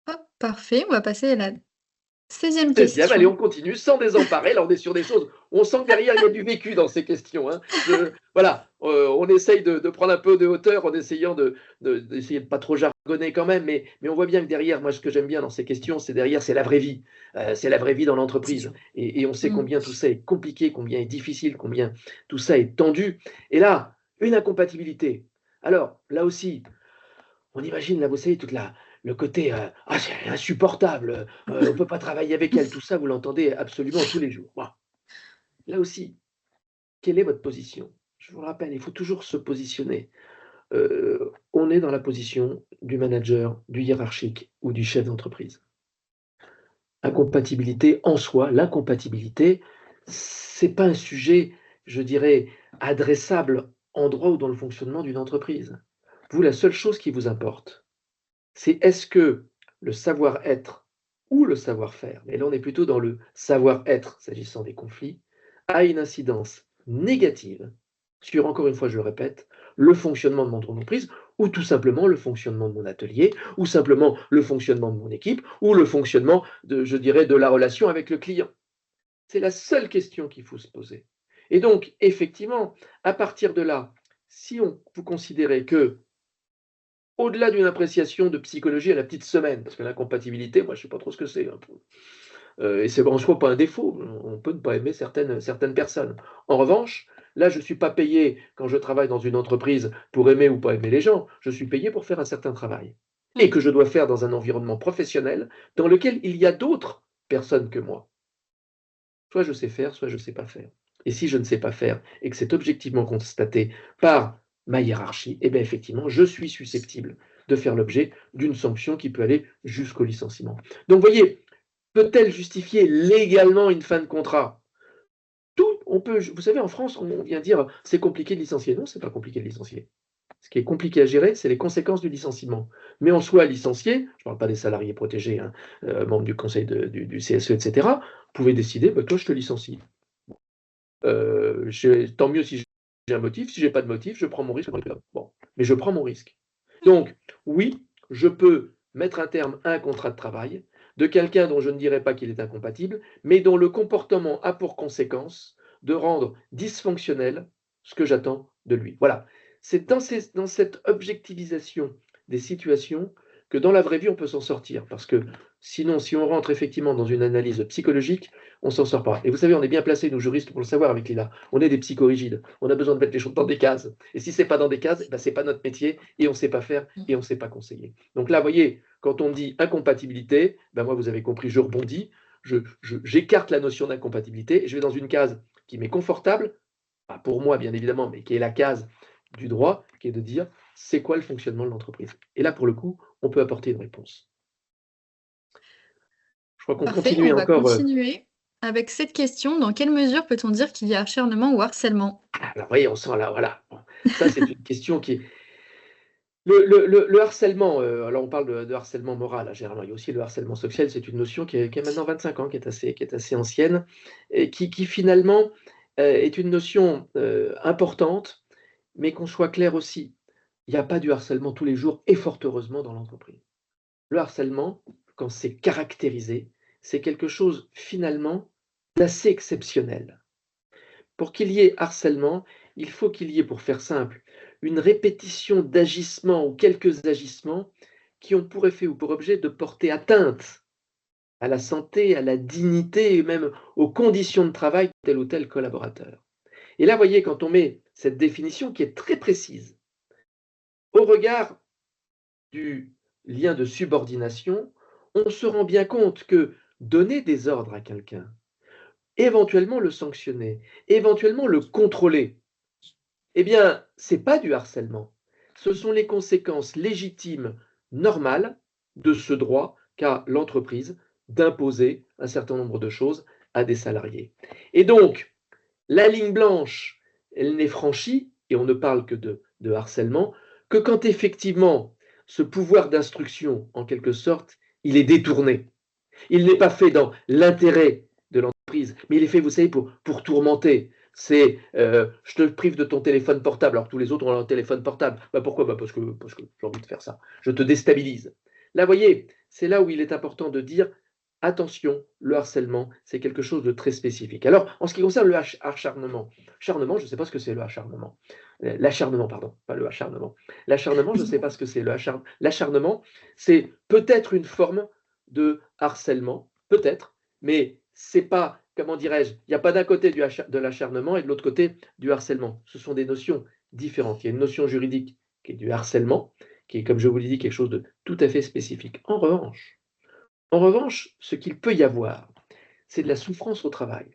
Hop, parfait, on va passer à la 16e 16e, allez, question. on continue sans désemparer. Là, on est sur des choses. On sent que derrière, il y a du vécu dans ces questions. Hein. Voilà, on essaye de prendre un peu de hauteur en essayant d'essayer de pas trop jargonner quand même. Mais on voit bien que derrière, moi, ce que j'aime bien dans ces questions, c'est la vraie vie. C'est la vraie vie dans l'entreprise. Et on sait combien tout ça est compliqué, combien est difficile, combien tout ça est tendu. Et là, une incompatibilité. Alors, là aussi, on imagine, là, vous savez, le côté c'est insupportable, on ne peut pas travailler avec elle, tout ça, vous l'entendez absolument tous les jours. Bon. Là aussi, quelle est votre position? Je vous le rappelle, il faut toujours se positionner. On est dans la position du manager, du hiérarchique ou du chef d'entreprise. Incompatibilité en soi, l'incompatibilité, c'est pas un sujet, je dirais, adressable en droit ou dans le fonctionnement d'une entreprise. Vous, la seule chose qui vous importe, c'est est-ce que le savoir-être ou le savoir-faire, mais là on est plutôt dans le savoir-être s'agissant des conflits, a une incidence négative sur, encore une fois je le répète, le fonctionnement de mon entreprise ou tout simplement le fonctionnement de mon atelier ou simplement le fonctionnement de mon équipe ou le fonctionnement je dirais, de la relation avec le client. C'est la seule question qu'il faut se poser. Et donc, effectivement, à partir de là, si vous considérez que, au-delà d'une appréciation de psychologie à la petite semaine, parce que l'incompatibilité, moi je ne sais pas trop ce que c'est, hein, et c'est en soi pas un défaut, on peut ne pas aimer certaines personnes. En revanche, là je ne suis pas payé quand je travaille dans une entreprise pour aimer ou pas aimer les gens, je suis payé pour faire un certain travail. Et que je dois faire dans un environnement professionnel dans lequel il y a d'autres personnes que moi. Soit je sais faire, soit je ne sais pas faire. Et si je ne sais pas faire et que c'est objectivement constaté par ma hiérarchie, eh bien effectivement, je suis susceptible de faire l'objet d'une sanction qui peut aller jusqu'au licenciement. Donc, vous voyez, peut-elle justifier légalement une fin de contrat? Tout, on peut, vous savez, en France, on vient dire c'est compliqué de licencier. Non, c'est pas compliqué de licencier. Ce qui est compliqué à gérer, c'est les conséquences du licenciement. Mais en soi, licencier, je ne parle pas des salariés protégés, hein, membres du conseil du CSE, etc., vous pouvez décider, bah, toi, je te licencie. Tant mieux si j'ai un motif. Si je n'ai pas de motif, je prends mon risque. Bon, mais je prends mon risque. Donc, oui, je peux mettre un terme à un contrat de travail de quelqu'un dont je ne dirais pas qu'il est incompatible, mais dont le comportement a pour conséquence de rendre dysfonctionnel ce que j'attends de lui. Voilà. C'est dans cette objectivisation des situations que dans la vraie vie, on peut s'en sortir. Parce que sinon, si on rentre effectivement dans une analyse psychologique, on ne s'en sort pas. Et vous savez, on est bien placés, nous juristes, pour le savoir avec Lila. On est des psychorigides. On a besoin de mettre les choses dans des cases. Et si ce n'est pas dans des cases, ben, ce n'est pas notre métier et on ne sait pas faire et on ne sait pas conseiller. Donc là, vous voyez, quand on dit incompatibilité, ben moi, vous avez compris, je rebondis, j'écarte la notion d'incompatibilité et je vais dans une case qui m'est confortable, pas pour moi bien évidemment, mais qui est la case du droit, qui est de dire c'est quoi le fonctionnement de l'entreprise. Et là, pour le coup, on peut apporter une réponse. Je crois qu'on Parfait, continue on va encore. continuer avec cette question. Dans quelle mesure peut-on dire qu'il y a acharnement ou harcèlement? Alors, vous voyez, on sent là, voilà. Bon, ça, c'est une question qui est. Le harcèlement, alors on parle de harcèlement moral, hein, généralement. Il y a aussi le harcèlement social, c'est une notion qui a maintenant 25 ans, qui est assez ancienne, et qui finalement est une notion importante, mais qu'on soit clair aussi, il n'y a pas du harcèlement tous les jours, et fort heureusement dans l'entreprise. Le harcèlement, quand c'est caractérisé, c'est quelque chose finalement d'assez exceptionnel. Pour qu'il y ait harcèlement, il faut qu'il y ait, pour faire simple, une répétition d'agissements ou quelques agissements qui ont pour effet ou pour objet de porter atteinte à la santé, à la dignité et même aux conditions de travail de tel ou tel collaborateur. Et là, vous voyez, quand on met cette définition qui est très précise, au regard du lien de subordination, on se rend bien compte que donner des ordres à quelqu'un, éventuellement le sanctionner, éventuellement le contrôler, eh bien, ce n'est pas du harcèlement. Ce sont les conséquences légitimes, normales, de ce droit qu'a l'entreprise d'imposer un certain nombre de choses à des salariés. Et donc, la ligne blanche, elle n'est franchie, et on ne parle que de harcèlement, que quand effectivement ce pouvoir d'instruction, en quelque sorte, il est détourné. Il n'est pas fait dans l'intérêt de l'entreprise, mais il est fait, vous savez, pour tourmenter. C'est je te prive de ton téléphone portable, alors que tous les autres ont leur téléphone portable. Bah pourquoi? Parce que j'ai envie de faire ça. Je te déstabilise. Là, vous voyez, c'est là où il est important de dire attention, le harcèlement, c'est quelque chose de très spécifique. Alors, en ce qui concerne le acharnement, je ne sais pas ce que c'est le acharnement. L'acharnement, pardon, pas le acharnement. L'acharnement, je ne sais pas ce que c'est. L'acharnement, c'est peut-être une forme de harcèlement, peut-être, mais c'est pas, comment dirais-je, il n'y a pas d'un côté de l'acharnement et de l'autre côté du harcèlement. Ce sont des notions différentes. Il y a une notion juridique qui est du harcèlement, qui est, comme je vous l'ai dit, quelque chose de tout à fait spécifique. En revanche, ce qu'il peut y avoir, c'est de la souffrance au travail.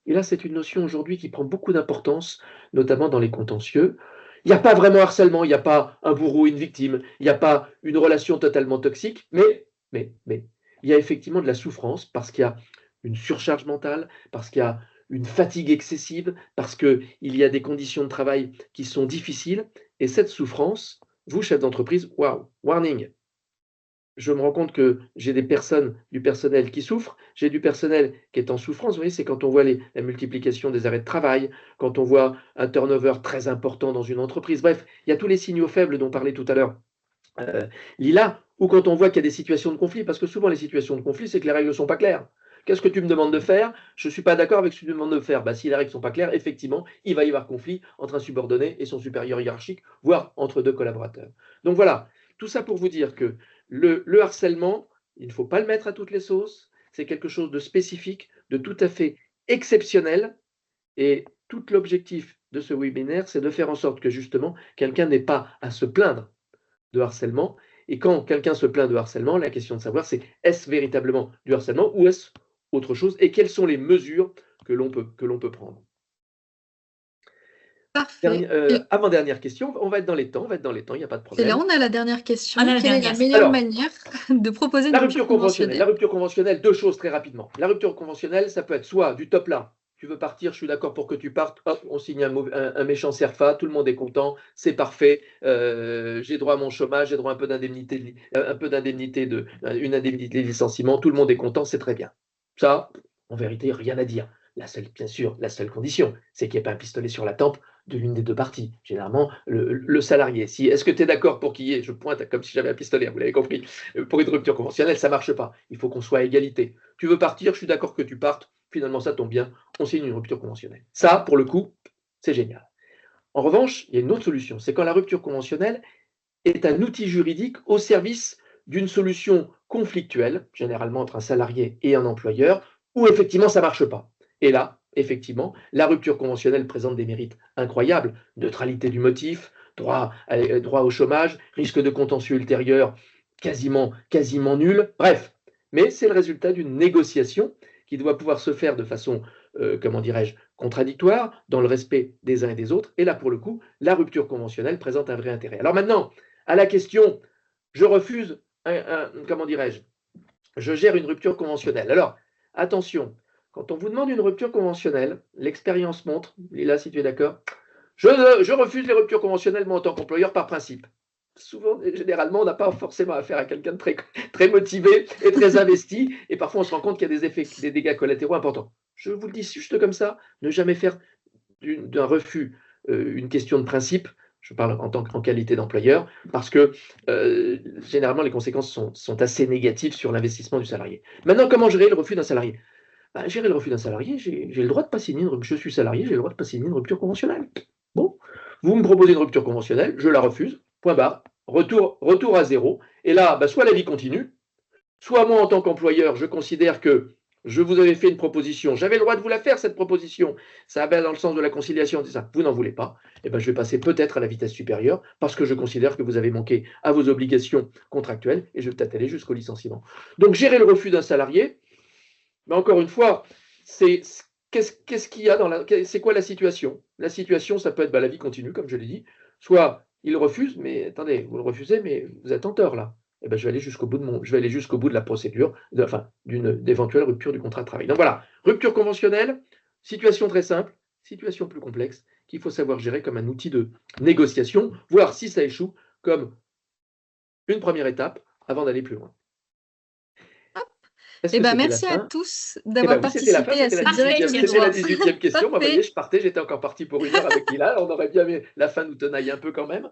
Et là, c'est une notion aujourd'hui qui prend beaucoup d'importance, notamment dans les contentieux. Il n'y a pas vraiment harcèlement, il n'y a pas un bourreau, une victime, il n'y a pas une relation totalement toxique, mais il y a effectivement de la souffrance parce qu'il y a une surcharge mentale, parce qu'il y a une fatigue excessive, parce qu'il y a des conditions de travail qui sont difficiles. Et cette souffrance, vous, chef d'entreprise, waouh, warning, je me rends compte que j'ai du personnel qui souffre, j'ai du personnel qui est en souffrance. Vous voyez, c'est quand on voit la multiplication des arrêts de travail, quand on voit un turnover très important dans une entreprise. Bref, il y a tous les signaux faibles dont parlait tout à l'heure Lila, ou quand on voit qu'il y a des situations de conflit, parce que souvent les situations de conflit, c'est que les règles ne sont pas claires. Qu'est-ce que tu me demandes de faire? Je ne suis pas d'accord avec ce que tu me demandes de faire. Bah, si les règles ne sont pas claires, effectivement, il va y avoir conflit entre un subordonné et son supérieur hiérarchique, voire entre deux collaborateurs. Donc voilà, tout ça pour vous dire que le harcèlement, il ne faut pas le mettre à toutes les sauces. C'est quelque chose de spécifique, de tout à fait exceptionnel. Et tout l'objectif de ce webinaire, c'est de faire en sorte que justement, quelqu'un n'ait pas à se plaindre de harcèlement. Et quand quelqu'un se plaint de harcèlement, la question de savoir, c'est est-ce véritablement du harcèlement ou est-ce autre chose? Et quelles sont les mesures que l'on peut prendre? Parfait. Avant-dernière question, on va être dans les temps, il n'y a pas de Et là, problème. on a la dernière question. On a la Quelle est la dernière. meilleure Alors, manière de proposer une La rupture rupture conventionnelle. La conventionnelle? rupture conventionnelle, deux choses très rapidement. La rupture conventionnelle, ça peut être soit du top là, tu veux partir, je suis d'accord pour que tu partes, hop, on signe un méchant CERFA, tout le monde est content, c'est parfait, j'ai droit à mon chômage, j'ai droit à un peu d'indemnité, une indemnité de licenciement, tout le monde est content, c'est très bien. Ça, en vérité, rien à dire. Bien sûr, la seule condition, c'est qu'il n'y ait pas un pistolet sur la tempe de l'une des deux parties. Généralement, le salarié. Est-ce que tu es d'accord pour qu'il y ait, je pointe comme si j'avais un pistolet, vous l'avez compris, pour une rupture conventionnelle, ça ne marche pas. Il faut qu'on soit à égalité. Tu veux partir, je suis d'accord que tu partes. Finalement, ça tombe bien, on signe une rupture conventionnelle. Ça, pour le coup, c'est génial. En revanche, il y a une autre solution, c'est quand la rupture conventionnelle est un outil juridique au service d'une solution conflictuelle, généralement entre un salarié et un employeur, où effectivement ça ne marche pas. Et là, effectivement, la rupture conventionnelle présente des mérites incroyables, neutralité du motif, droit au chômage, risque de contentieux ultérieur quasiment nul, bref. Mais c'est le résultat d'une négociation qui doit pouvoir se faire de façon, comment dirais-je, contradictoire, dans le respect des uns et des autres. Et là, pour le coup, la rupture conventionnelle présente un vrai intérêt. Alors maintenant, à la question, je refuse, comment dirais-je, je gère une rupture conventionnelle. Alors, attention, quand on vous demande une rupture conventionnelle, l'expérience montre, Lila, si tu es d'accord, je refuse les ruptures conventionnelles, moi, en tant qu'employeur, par principe. Souvent, généralement, on n'a pas forcément affaire à quelqu'un de très, très motivé et très investi, et parfois on se rend compte qu'il y a des dégâts collatéraux importants. Je vous le dis juste comme ça, ne jamais faire d'un refus une question de principe. Je parle en qualité d'employeur, parce que généralement les conséquences sont assez négatives sur l'investissement du salarié. Maintenant, comment gérer le refus d'un salarié? Gérer le refus d'un salarié, j'ai le droit de pas signer je suis salarié, j'ai le droit de pas signer une rupture conventionnelle. Bon, vous me proposez une rupture conventionnelle, je la refuse, point barre, retour à zéro. Et là, soit la vie continue, soit moi en tant qu'employeur, je considère que je vous avais fait une proposition, j'avais le droit de vous la faire, cette proposition, ça va dans le sens de la conciliation, ça, vous n'en voulez pas, et je vais passer peut-être à la vitesse supérieure, parce que je considère que vous avez manqué à vos obligations contractuelles, et je vais peut-être aller jusqu'au licenciement. Donc gérer le refus d'un salarié, mais encore une fois, qu'est-ce qu'il y a c'est quoi la situation? La situation, ça peut être la vie continue, comme je l'ai dit, soit il refuse, mais attendez, vous le refusez, mais vous êtes en tort là. Je vais aller jusqu'au bout de la procédure, d'éventuelle rupture du contrat de travail. Donc voilà, rupture conventionnelle, situation très simple, situation plus complexe, qu'il faut savoir gérer comme un outil de négociation, voire si ça échoue, comme une première étape avant d'aller plus loin. Eh ben, merci à tous Eh d'avoir ben oui, c'était la fin, participé à c'était cette direct du droit. la 18e question. Moi, vous Parfait. voyez, je partais, j'étais encore parti pour 1 heure avec Lila. On aurait bien aimé la fin nous tenaille un peu quand même.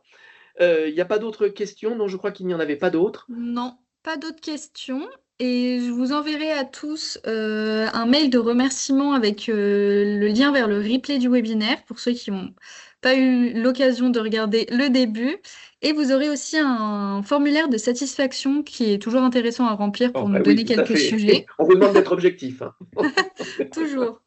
Il n'y a pas d'autres questions? Non, je crois qu'il n'y en avait pas d'autres. Non, pas d'autres questions. Et je vous enverrai à tous un mail de remerciement avec le lien vers le replay du webinaire pour ceux qui n'ont pas eu l'occasion de regarder le début. Et vous aurez aussi un formulaire de satisfaction qui est toujours intéressant à remplir pour nous donner tout à quelques fait. sujets. On vous demande d'être objectif. Hein. Toujours.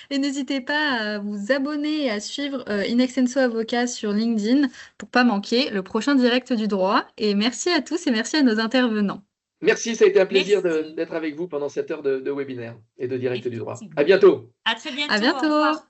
Et n'hésitez pas à vous abonner et à suivre Inextenso Avocat sur LinkedIn pour pas manquer le prochain direct du droit. Et merci à tous et merci à nos intervenants. Merci, ça a été un plaisir Merci. d'être avec vous pendant cette heure de webinaire et de direct du droit. Effectivement. À bientôt. À très bientôt. À Au bientôt. revoir.